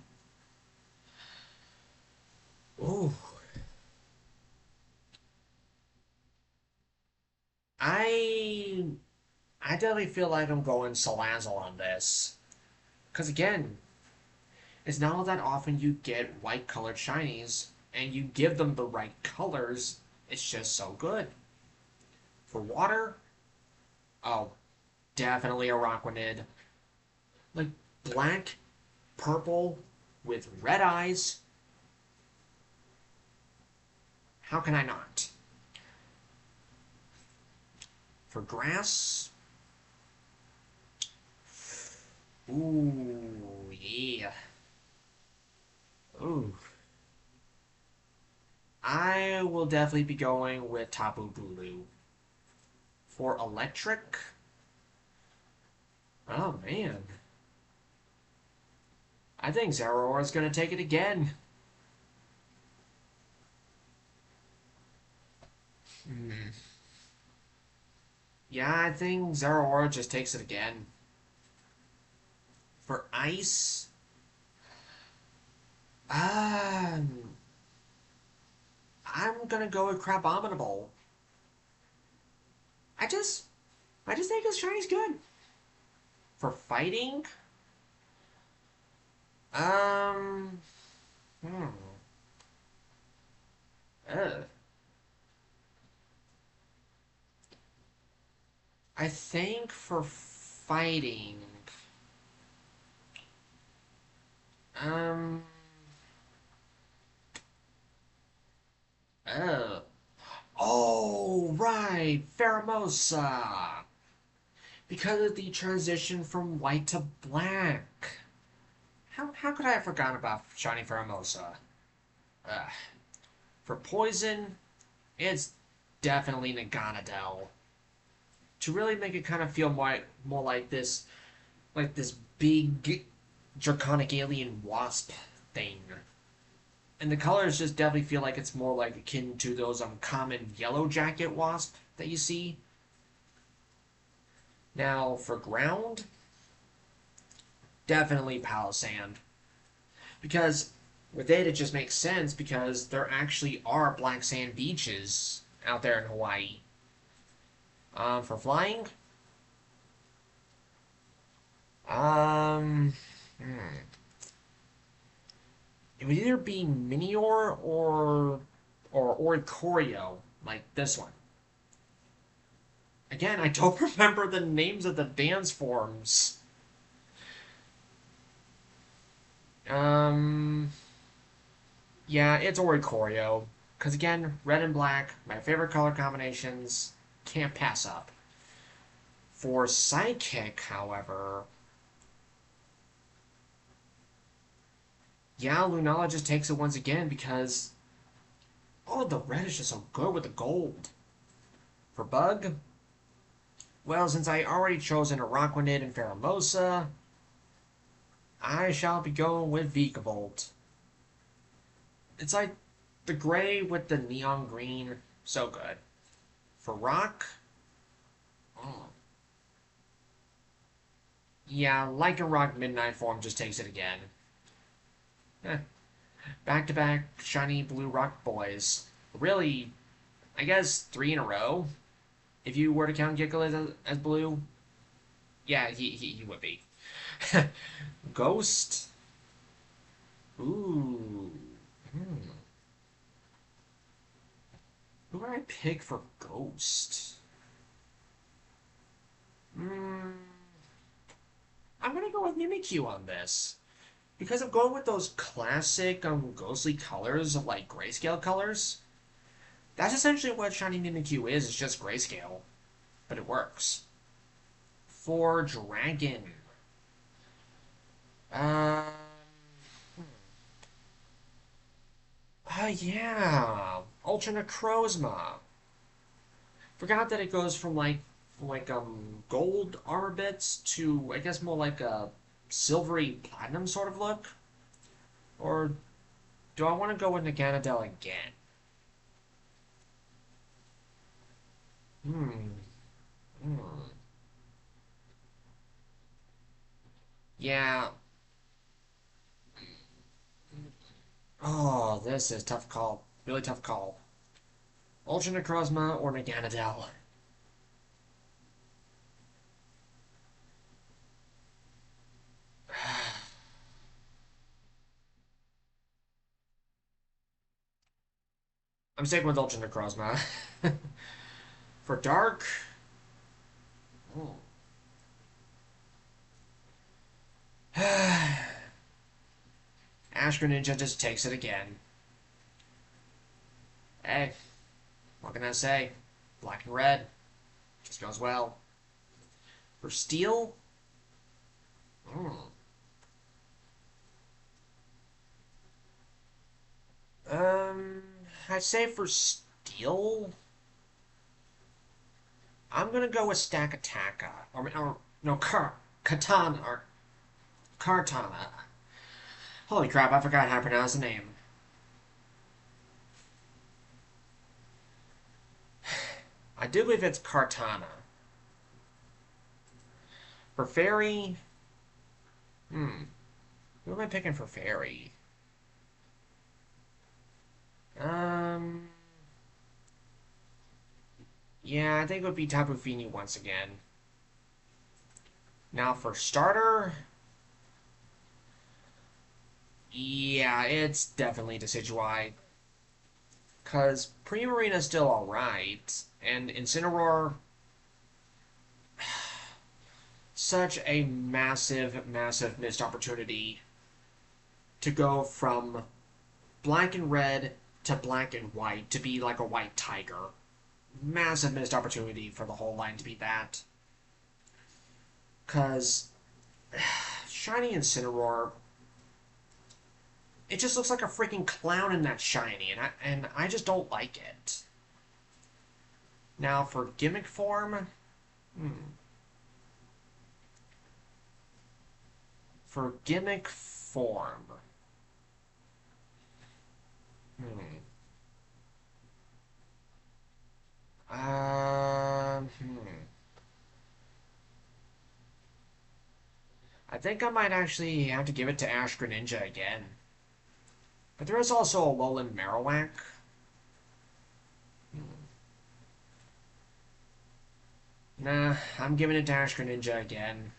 Ooh. I I definitely feel like I'm going Salazzle on this. Because again, it's not all that often you get white colored shinies and you give them the right colors. It's just so good. For water, oh, definitely a Araquanid. Like black, purple, with red eyes. How can I not? For grass, ooh, yeah. Ooh. I will definitely be going with Tapu Bulu. For electric, oh man. I think Zeraora is going to take it again. Hmm. Yeah, I think Zeraora just takes it again. For ice, um, I'm gonna go with Crabominable. I just, I just think his shiny's good. For fighting, um, hmm, ugh. I think for fighting, um, ugh. Oh, right, Pheromosa. Because of the transition from white to black. How could I have forgotten about Shiny Pheromosa? Ugh. For poison, it's definitely Naganadel. To really make it kind of feel more like this big draconic alien wasp thing. And the colors just definitely feel like it's more like akin to those common yellow jacket wasp that you see. Now for ground, definitely Palisand. Because with it just makes sense because there actually are black sand beaches out there in Hawaii. For flying, um, hmm. It would either be Minior or Oricorio, like this one. Again, I don't remember the names of the dance forms. Um, yeah, it's Oricorio. Because again, red and black, my favorite color combinations, can't pass up. For Psychic, however, yeah, Lunala just takes it once again because, oh, the red is just so good with the gold. For Bug, well, since I already chosen Araquanid and Pheromosa, I shall be going with Vikavolt. It's like the gray with the neon green, so good. For Rock, oh, yeah, Lycanroc Midnight form just takes it again. Eh, back-to-back shiny blue rock boys. Really, I guess 3 in a row. If you were to count Gickel as blue, yeah, he would be. Ghost. Ooh. Hmm. Who would I pick for Ghost? Hmm. I'm gonna go with Mimikyu on this. Because I'm going with those classic ghostly colors of like grayscale colors. That's essentially what Shiny Mimikyu is. It's just grayscale. But it works. For Dragon. Um. Yeah. Ultra Necrozma. Forgot that it goes from gold armor bits to I guess more like a silvery platinum sort of look. Or do I want to go with Naganadel again? Hmm. Hmm. Yeah. Oh, this is a tough call. Really tough call. Ultra Necrozma or Naganadel? I'm sticking with Ultra Necrozma. For Dark, oh. Ash Greninja just takes it again. Hey, what can I say? Black and red just goes well. For Steel, mm, um, I'd say for Steel, I'm gonna go with Stakataka or no Katana or Kartana. Holy crap! I forgot how to pronounce the name. I do believe it's Kartana. For Fairy, who am I picking for Fairy? Um, yeah, I think it would be Tapu Fini once again. Now for starter, yeah, it's definitely Decidueye. Because Primarina's still alright, and Incineroar, such a massive, massive missed opportunity to go from black and red to black and white to be like a white tiger. Massive missed opportunity for the whole line to be that. Because Shiny Incineroar, it just looks like a freaking clown in that shiny, and I just don't like it. Now for gimmick form, hmm. For gimmick form, hmm. Hmm. I think I might actually have to give it to Ash Greninja again. But there is also a Alolan Marowak. Hmm. Nah, I'm giving it to Ash Greninja again.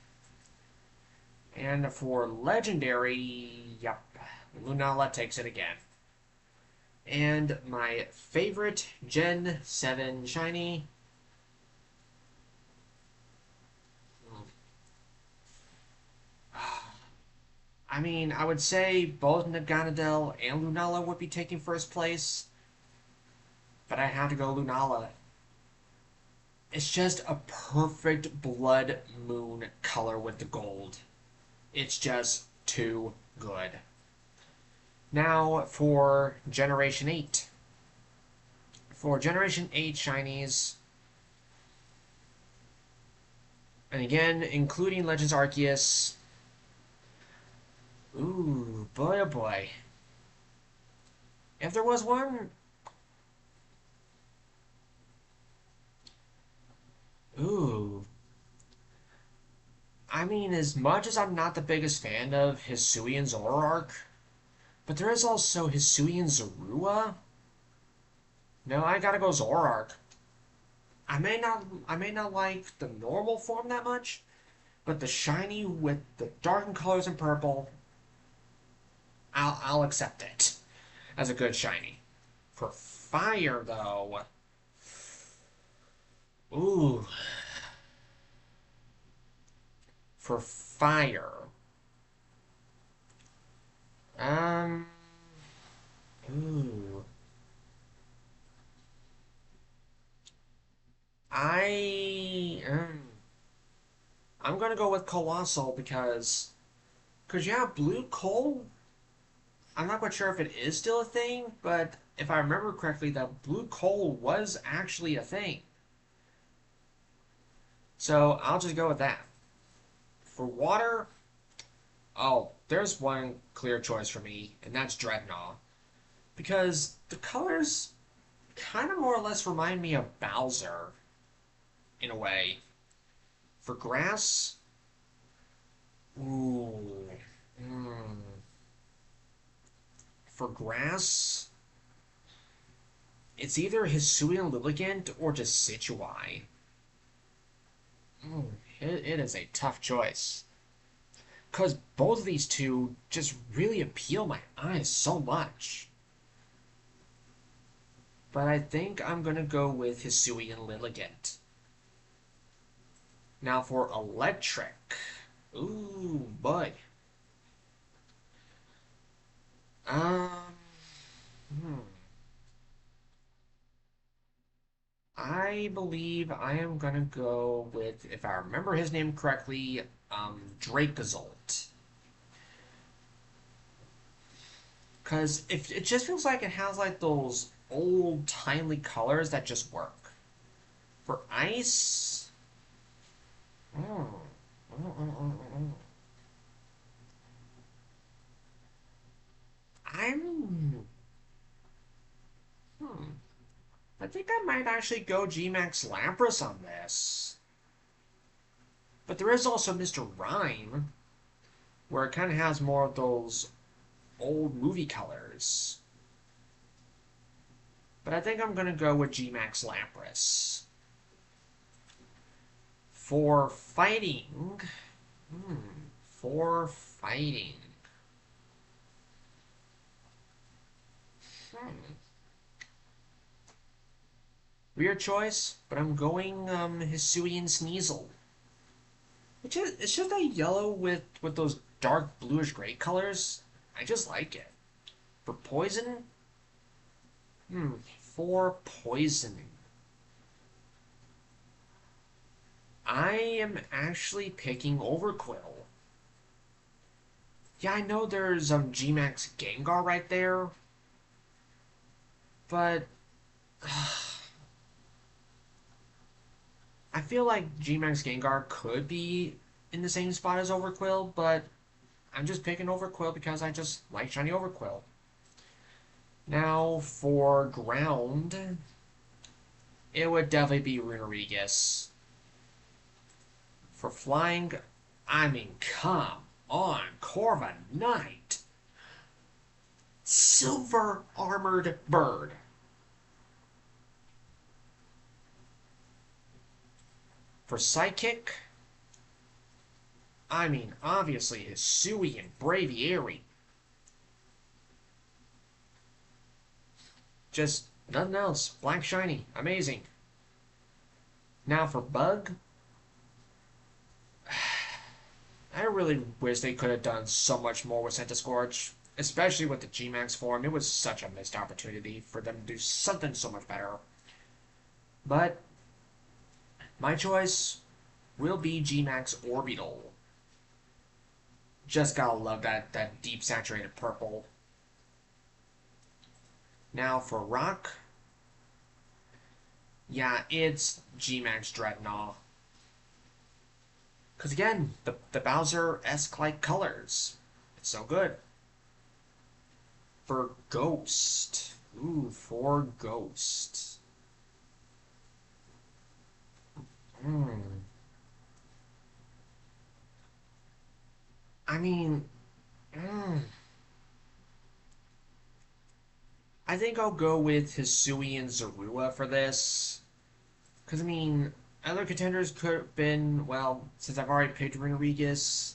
And for Legendary, yep, Lunala takes it again. And my favorite Gen 7 Shiny, I mean, I would say both Naganadel and Lunala would be taking first place, but I have to go Lunala. It's just a perfect blood moon color with the gold. It's just too good. Now for Generation 8. For Generation 8 Shinies, and again, including Legends Arceus. Ooh, boy oh boy. If there was one... Ooh. I mean, as much as I'm not the biggest fan of Hisuian Zoroark, but there is also Hisuian Zorua. No, I gotta go Zoroark. I may not like the normal form that much, but the shiny with the darkened colors and purple, I'll accept it as a good shiny. For fire though, ooh, for fire, um, ooh, I I'm gonna go with Colossal because yeah, Blue Coal. I'm not quite sure if it is still a thing, but if I remember correctly, that Blue Coal was actually a thing. So I'll just go with that. For water, oh, there's one clear choice for me, and that's Dreadnought. Because the colors kind of more or less remind me of Bowser, in a way. For grass, ooh, mm, for grass, it's either Hisuian Lilligant or Decidueye. It is a tough choice. Because both of these two just really appeal my eyes so much. But I think I'm going to go with Hisuian Lilligant. Now for electric. Ooh, boy. Um, hmm. I believe I am gonna go with, if I remember his name correctly, Dracozolt. Because if it just feels like it has like those old timely colors that just work. For ice, mm, I'm, hmm, I think I might actually go G-Max Lapras on this. But there is also Mr. Rime, where it kind of has more of those old movie colors. But I think I'm going to go with G-Max Lapras. For fighting... for fighting... Hmm. Weird choice, but I'm going Hisuian Sneasel. It's just a yellow with those dark bluish gray colors. I just like it. For poison? For poison. I am actually picking Overquill. Yeah, I know there's G-Max Gengar right there, but I feel like G-Max Gengar could be in the same spot as Overquill, but I'm just picking Overquill because I just like shiny Overquill. Now for ground, it would definitely be Runerigus. For flying, I mean, come on, Corviknight. Silver Armored Bird. For Psychic, I mean, obviously Hisuian Braviary. Just nothing else. Black Shiny. Amazing. Now for Bug, I really wish they could have done so much more with Centiskorch, especially with the G-Max form. It was such a missed opportunity for them to do something so much better. But my choice will be G-Max Orbital. Just gotta love that deep saturated purple. Now for rock, yeah, it's G-Max Dreadnought. Because again, the Bowser-esque like colors. It's so good. For Ghost. Ooh, for Ghost. Hmm. I mean, mm, I think I'll go with Hisui and Zorua for this. Because, I mean, other contenders could have been, well, since I've already picked Rinarigus,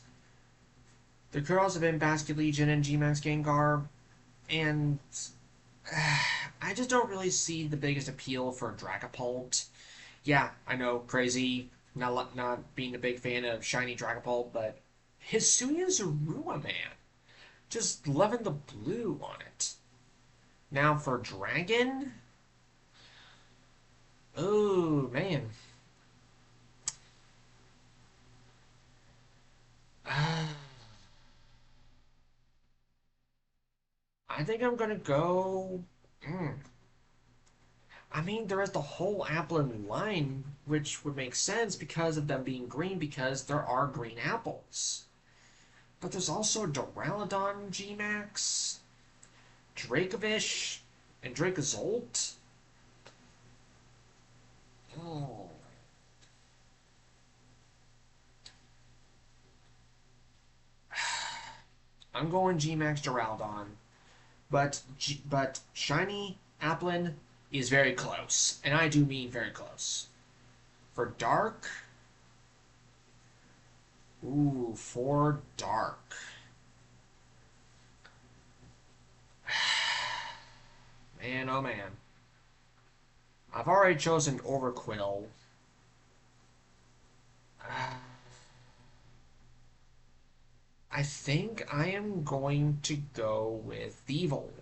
there could also have been Basket Legion and G-Max Gengar, and I just don't really see the biggest appeal for Dragapult. Yeah, I know, crazy, not being a big fan of shiny Dragapult, but Hisui and Zorua, man. Just loving the blue on it. Now for Dragon, oh man, I think I'm gonna go. Mm, I mean, there is the whole Applin line, which would make sense because of them being green, because there are green apples. But there's also Duraludon G-Max, Dracovish, and Dracozolt. Oh. I'm going G-Max Duraludon. But Shiny Applin is very close, and I do mean very close. For Dark, ooh, for Dark, man, oh man, I've already chosen Overquill. I think I am going to go with Evil.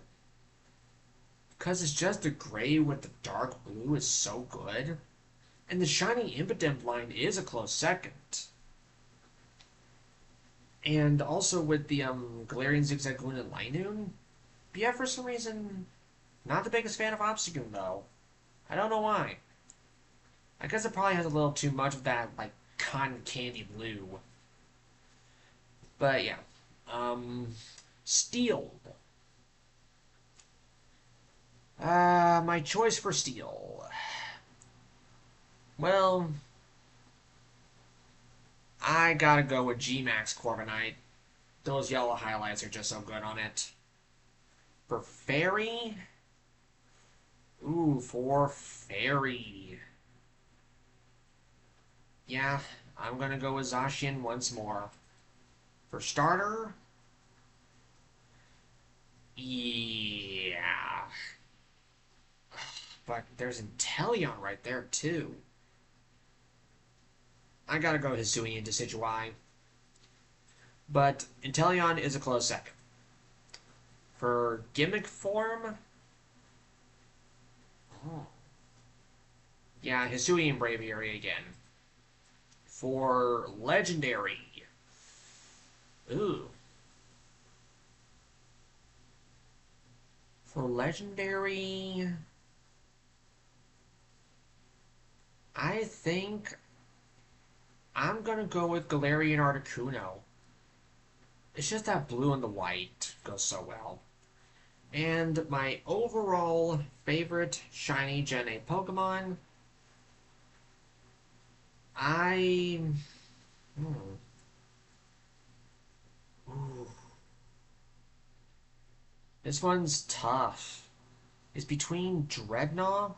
Because it's just the gray with the dark blue is so good. And the shiny Impidimp line is a close second. And also with the Galarian Zigzagoon and Linoon. But yeah, for some reason, not the biggest fan of Obstagoon though. I don't know why. I guess it probably has a little too much of that, like, cotton candy blue. But yeah. Steel. My choice for Steel. Well, I gotta go with G-Max Corviknight. Those yellow highlights are just so good on it. For Fairy? Ooh, for Fairy. Yeah, I'm gonna go with Zacian once more. For starter? Yeah. But there's Inteleon right there, too. I gotta go Hisui and Decidueye. But Inteleon is a close second. For gimmick form? Oh. Yeah, Hisui and Braviary again. For legendary. Ooh. For legendary, I think I'm gonna go with Galarian Articuno. It's just that blue and the white goes so well. And my overall favorite shiny Gen A Pokemon, I... Hmm. Ooh. This one's tough. It's between Dreadnought,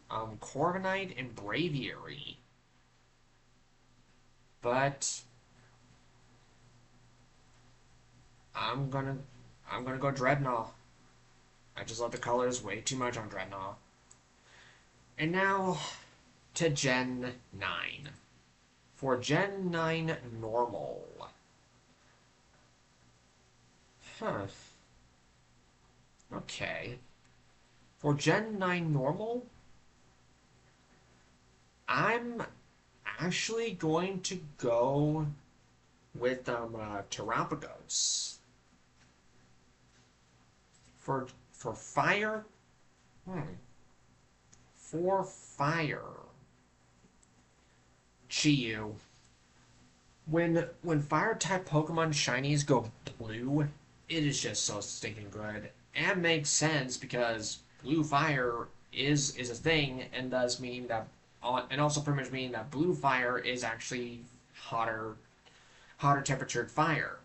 Corviknight, and Braviary. But I'm gonna I'm gonna go Dreadnought. I just love the colors way too much on Dreadnought. And now to Gen 9. For Gen 9 Normal, Huh. Okay. For Gen 9 normal, I'm actually going to go with Terapagos. For fire, hmm. For fire, Chiyu. When fire type Pokemon shinies go blue, it is just so stinking good. And makes sense because blue fire is a thing, and does mean that, and also pretty much mean that blue fire is actually hotter temperatured fire.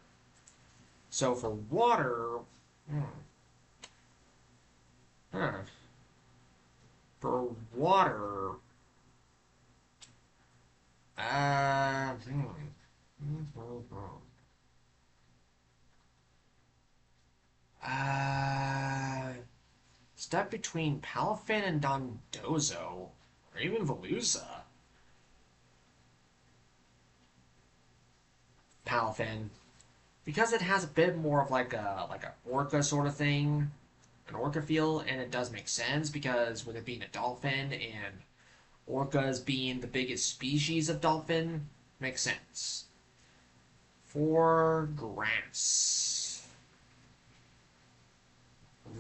So for water, hmm, huh, for water, uh, stuck between Palafin and Dondozo, or even Veluza. Palafin, because it has a bit more of like a orca sort of thing, an orca feel, and it does make sense because with it being a dolphin and orcas being the biggest species of dolphin, makes sense. For grass.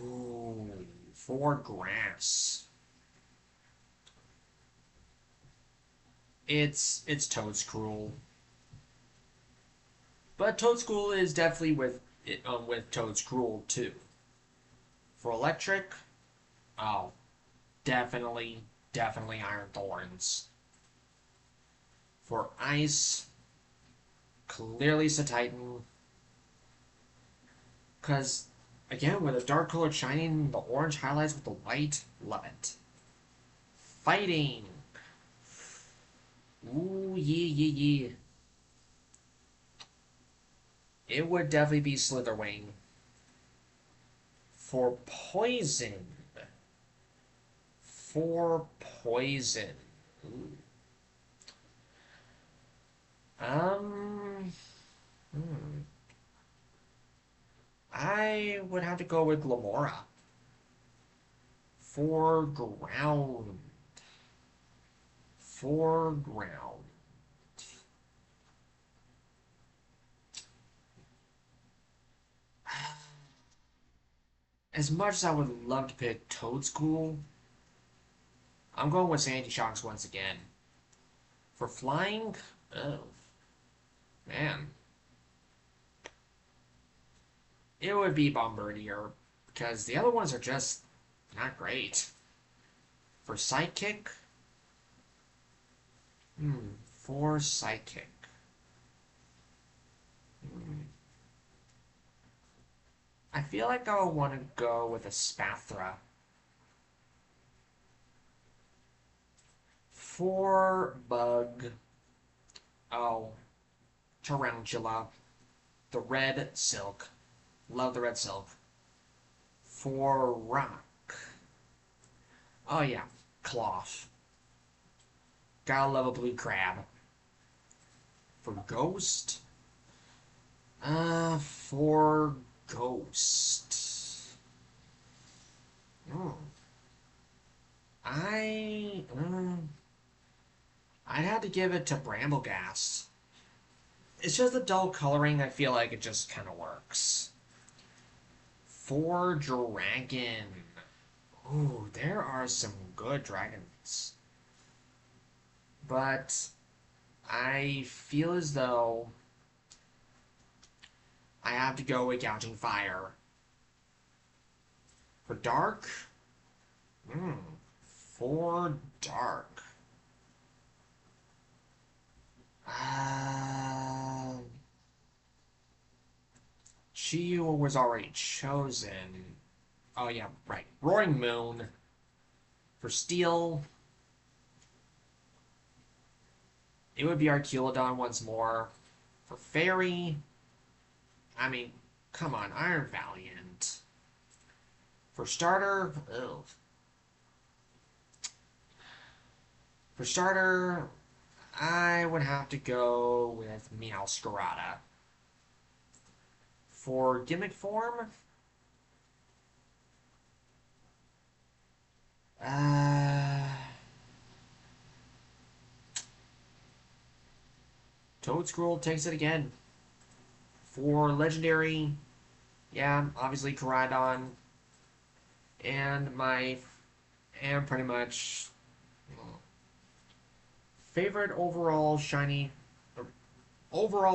Ooh, for grass. It's Toedscruel. But Toedscruel is definitely with Toedscruel too. For electric, oh, definitely Iron Thorns. For ice, clearly Titan. Because, again, with a dark color shining the orange highlights with the white, love it. Fighting. Ooh, yeah. It would definitely be Slitherwing. For poison. For poison. Ooh. Um, hmm. I would have to go with Glamora. For ground. For ground. As much as I would love to pick Toadscool, I'm going with Sandy Shocks once again. For flying, oh, man. It would be Bombardier, because the other ones are just not great. For Psychic, for Psychic. Hmm. I feel like I would want to go with a Spathra. For Bug, oh, Tarantula. The Red Silk. Love the Red Silk. For Rock, oh yeah, Cloth. Gotta love a blue crab. For Ghost, for Ghost. Hmm. I, I'd have to give it to Brambleghast. It's just the dull coloring. I feel like it just kind of works. For Dragon. Ooh, there are some good dragons. But I feel as though I have to go with Gouging Fire. For Dark? Hmm. For Dark. Uh, Chiyu was already chosen. Oh, yeah, right. Roaring Moon. For Steel, it would be Arculodon once more. For Fairy, I mean, come on, Iron Valiant. For starter, ugh. For starter, I would have to go with Meowscarada. For gimmick form, uh, Toadscroll takes it again. For legendary, yeah, obviously Koraidon, and my and pretty much favorite overall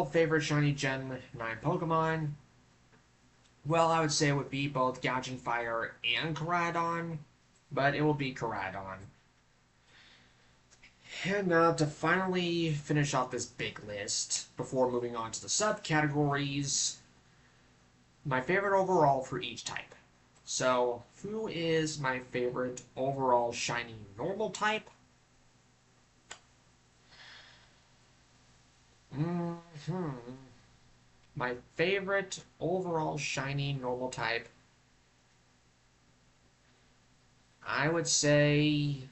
favorite shiny Gen 9 Pokemon. Well, I would say it would be both Gouging Fire and Koraidon, but it will be Koraidon. And now to finally finish off this big list before moving on to the subcategories, my favorite overall for each type. So, who is my favorite overall shiny normal type? Hmm. My favorite overall shiny normal type, I would say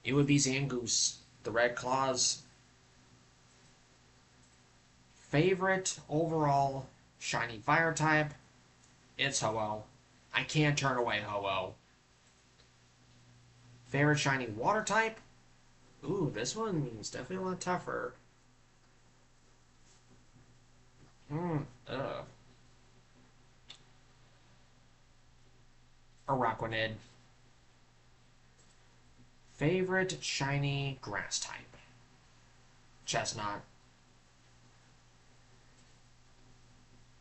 it would be Zangoose, the Red Claws. Favorite overall shiny fire type, it's Ho-Oh. I can't turn away Ho-Oh. Favorite shiny water type? Ooh, this one's definitely a lot tougher. Hmm, Araquanid. Favorite shiny grass type? Chestnut.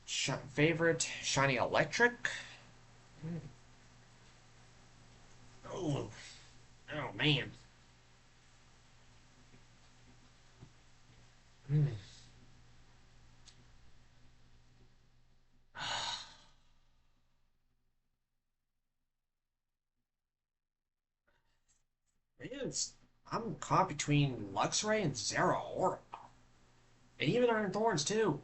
Favorite shiny electric? Oh, oh man. Hmm. It's I'm caught between Luxray and Zeraora. And even Iron Thorns too.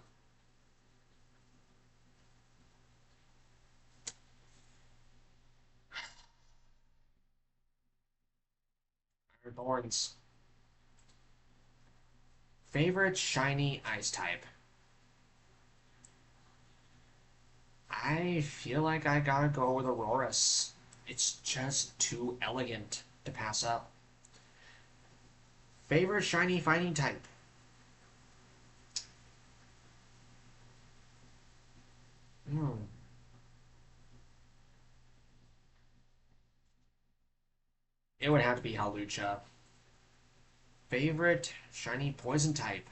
Iron Thorns. Favorite shiny ice type? I feel like I gotta go with Aurorus. It's just too elegant to pass up. Favorite shiny fighting type? Hmm. It would have to be Hawlucha. Favorite shiny poison type?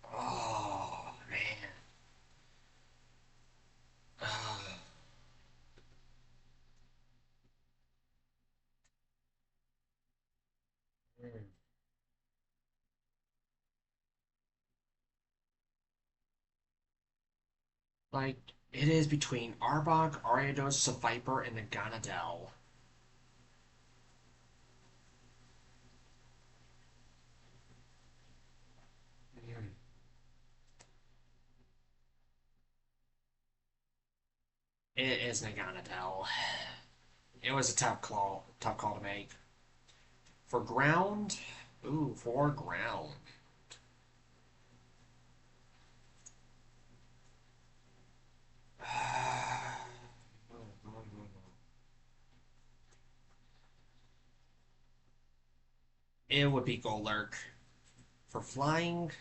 Oh, man. Ah. Hmm. Like, it is between Arbok, Ariados, Viper, and the Ganadel. Hmm. It is Naganadel. It was a tough call to make. For ground, ooh, for ground. It would be Golurk. For flying,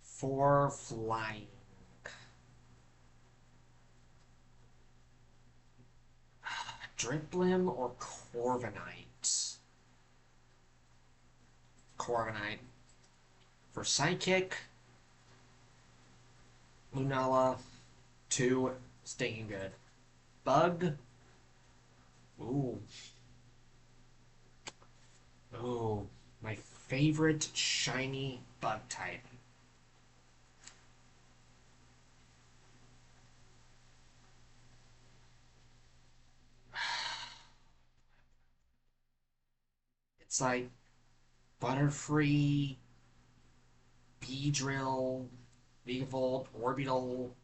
for flying. Dripblim or Corviknight? Corviknight. For Psychic, Lunala, 2, stinking good. Bug, ooh, ooh, my favorite shiny bug type. It's like Butterfree, Beedrill, Vigavolt, Orbital.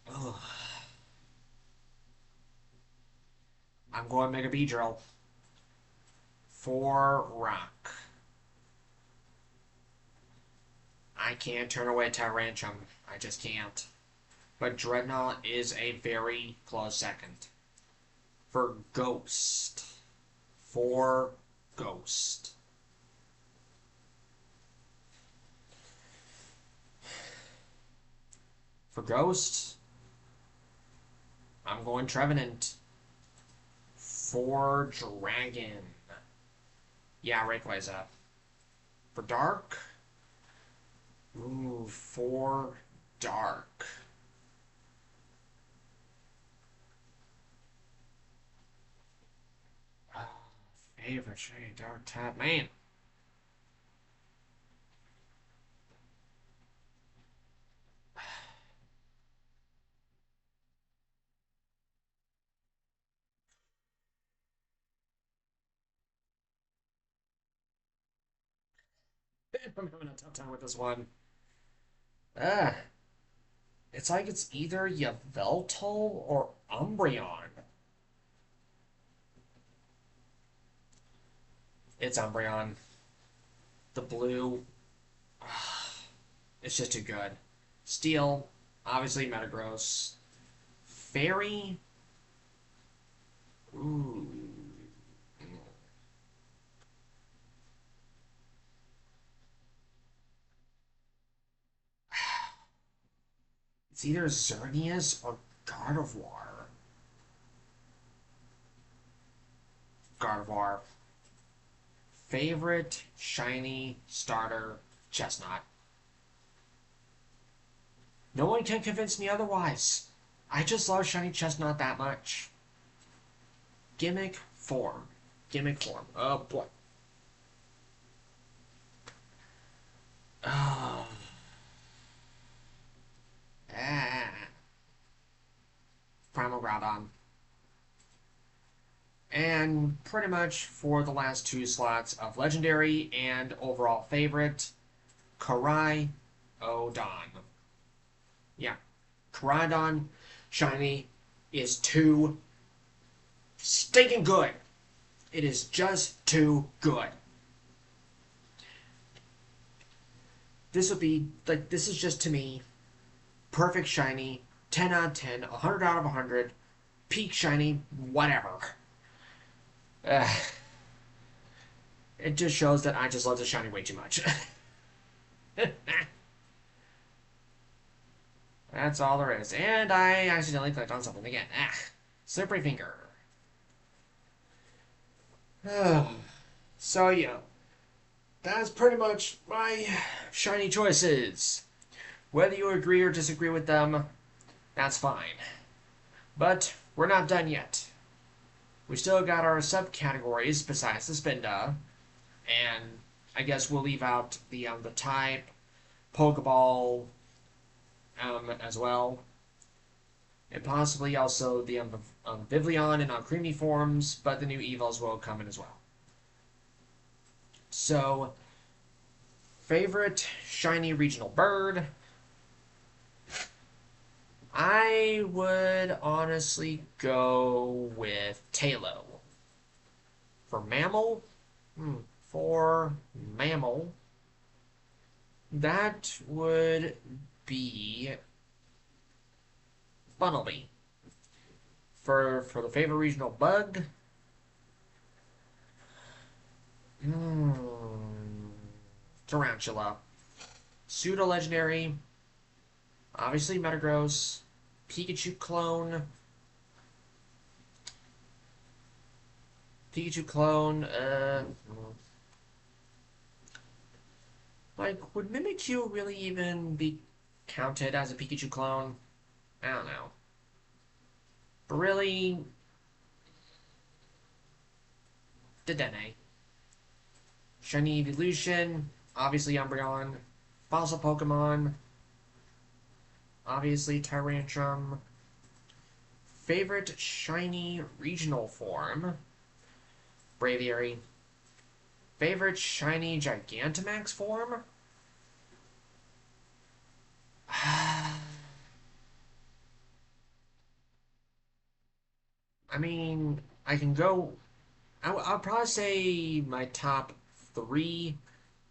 Ugh. I'm going Mega Beedrill. For rock. I can't turn away Tyrantrum. I just can't. But Dreadnought is a very close second. For Ghost. For Ghost. For Ghost, I'm going Trevenant. For Dragon. Yeah, Rayquaza. For Dark, ooh, for Dark. Favorite shade, Dark type. Man. I'm having a tough time with this one. Ah, it's like it's either Yveltal or Umbreon. It's Umbreon. The blue, it's just too good. Steel, obviously Metagross. Fairy, ooh. It's either Xerneas or Gardevoir. Gardevoir. Favorite shiny starter Chestnut. No one can convince me otherwise. I just love shiny Chestnut that much. Gimmick form. Gimmick form. Oh boy. Oh. Ah. Primal Groudon. And pretty much for the last two slots of Legendary and overall favorite, Karai Odon. Yeah. Koraidon Shiny is too stinking good. It is just too good. This would be, like, this is just to me perfect shiny, 10 out of 10, 100 out of 100, peak shiny, whatever. Uh, it just shows that I just love the shiny way too much. That's all there is. And I accidentally clicked on something again. Ah, slippery finger. So, yeah, that's pretty much my shiny choices. Whether you agree or disagree with them, that's fine. But we're not done yet. We still got our subcategories besides the Spinda, and I guess we'll leave out the type, Pokeball, as well, and possibly also the Vivillon and Creamy forms, but the new Evils will come in as well. So, favorite shiny regional bird? I would honestly go with Taillow. For mammal? For mammal, that would be Bunnelby. For the favorite regional bug, Tarantula. Pseudo legendary, obviously Metagross. Pikachu clone. Pikachu clone, like, would Mimikyu really even be counted as a Pikachu clone? I don't know. But really, Dedenne. Shiny Evolution, obviously Umbreon. Fossil Pokemon, obviously Tyrantrum. Favorite shiny regional form, Braviary. Favorite shiny Gigantamax form? I mean, I can go. I'll probably say my top three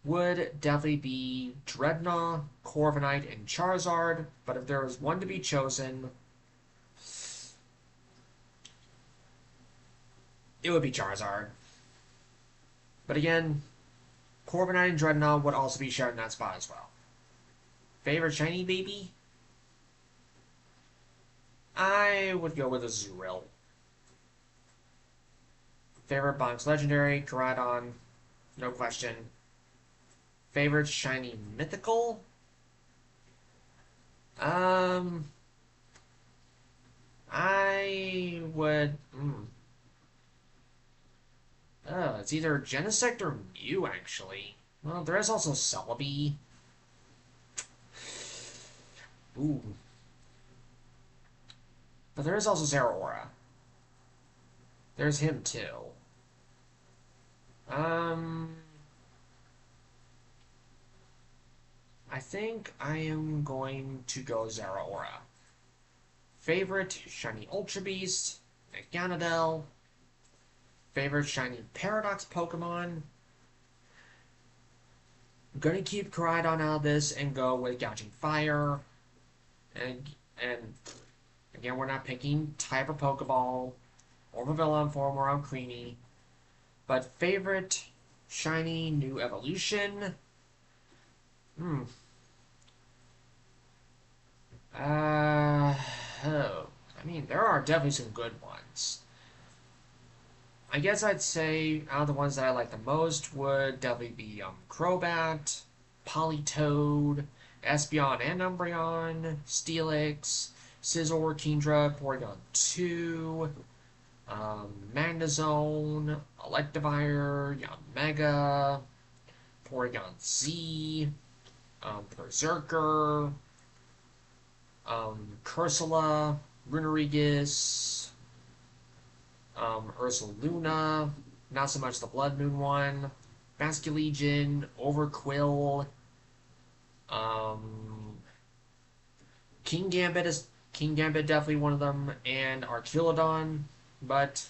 would definitely be Dreadnought, Corviknight, and Charizard. But if there was one to be chosen, it would be Charizard. But again, Corviknight and Dreadnought would also be sharing that spot as well. Favorite shiny baby? I would go with a Zurill. Favorite Box Legendary? Koraidon, no question. Favorite shiny mythical? Um, I would. It's either Genesect or Mew, actually. Well, there is also Celebi. Ooh. But there is also Zeraora. There's him, too. Um, I think I am going to go Zeraora. Favorite shiny Ultra Beast? Meganadel. Favorite shiny Paradox Pokemon? I'm gonna keep Koraidon out of this and go with Gouging Fire. And again, we're not picking type of Pokeball or Vivillon form around Creamy. But favorite shiny new evolution? Hmm. Oh. I mean, there are definitely some good ones. I guess I'd say out of the ones that I like the most would definitely be Crobat, Politoed, Espeon and Umbreon, Steelix, Scizor, Kingdra, Porygon 2, Magnezone, Electivire, Yanmega, Porygon Z, Berserker, Cursula, Runerigus, Ursaluna, not so much the Blood Moon one, Basculegion, Overquill, um, King Gambit definitely one of them, and Archilodon. But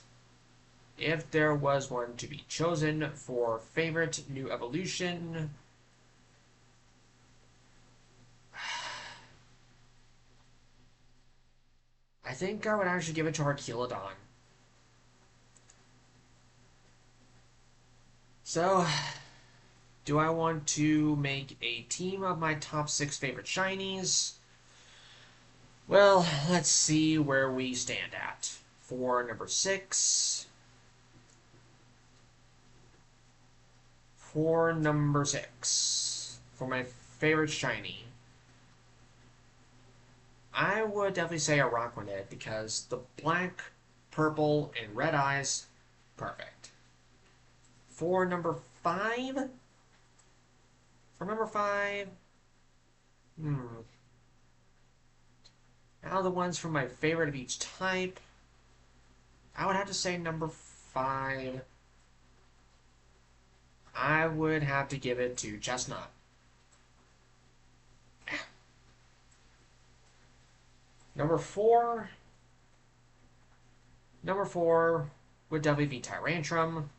if there was one to be chosen for favorite new evolution, I think I would actually give it to Archilodon. So, do I want to make a team of my top 6 favorite shinies? Well, let's see where we stand at. For number 6. For number 6. For my favorite shiny. I would definitely say Araquanid because the black, purple, and red eyes, perfect. For number 5. For number 5. Now the ones from my favorite of each type. I would have to say number 5. I would have to give it to Chestnut. Number 4. Number 4 would definitely be Tyrantrum.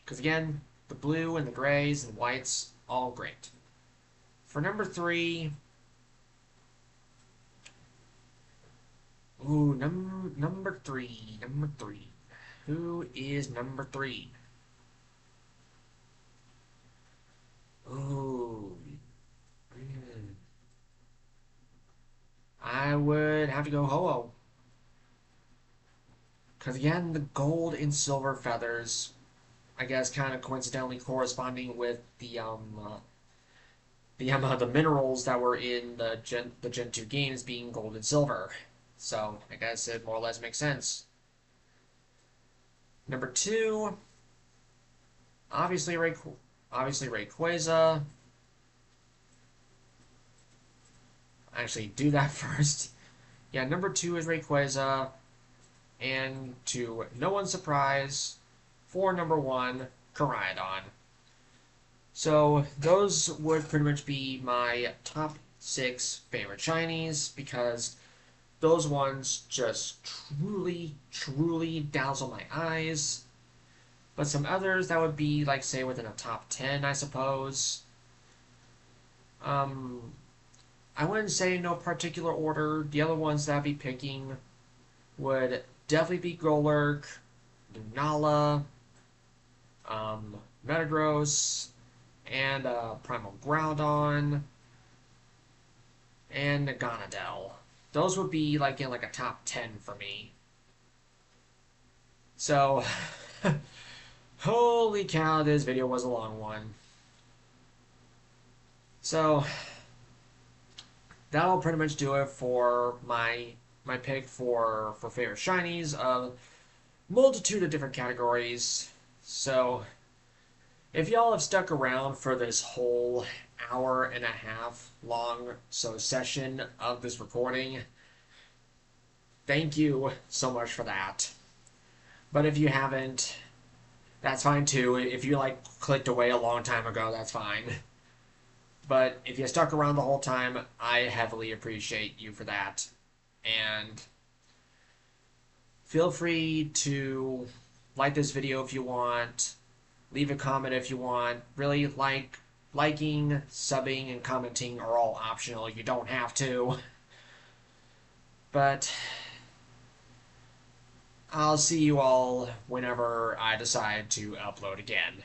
Because again, the blue and the grays and whites, all great. For number 3. Ooh, number 3. Number 3. Who is number 3? Ooh. I would have to go Ho-Oh. Because again, the gold and silver feathers, I guess, kind of coincidentally corresponding with the minerals that were in the Gen 2 games being gold and silver. So I guess it more or less makes sense. Number 2, obviously Rayquaza. Actually, do that first. Yeah, number 2 is Rayquaza. And to no one's surprise, for number 1, Koraidon. So those would pretty much be my top 6 favorite shinies because those ones just truly dazzle my eyes. But some others that would be like say within a top 10, I suppose. Um, I wouldn't say no particular order. The other ones that I'd be picking would definitely be Golurk, Lunala, Metagross, and Primal Groudon, and Naganadel. Those would be like in like a top 10 for me. So, holy cow, this video was a long one. So, that'll pretty much do it for my pick for favorite shinies of multitude of different categories. So, if y'all have stuck around for this whole hour and a half long session of this recording, thank you so much for that. But if you haven't, that's fine too. If you like clicked away a long time ago, that's fine. But if you stuck around the whole time, I heavily appreciate you for that. And feel free to like this video if you want, leave a comment if you want. Really, liking, subbing, and commenting are all optional. You don't have to. But I'll see you all whenever I decide to upload again.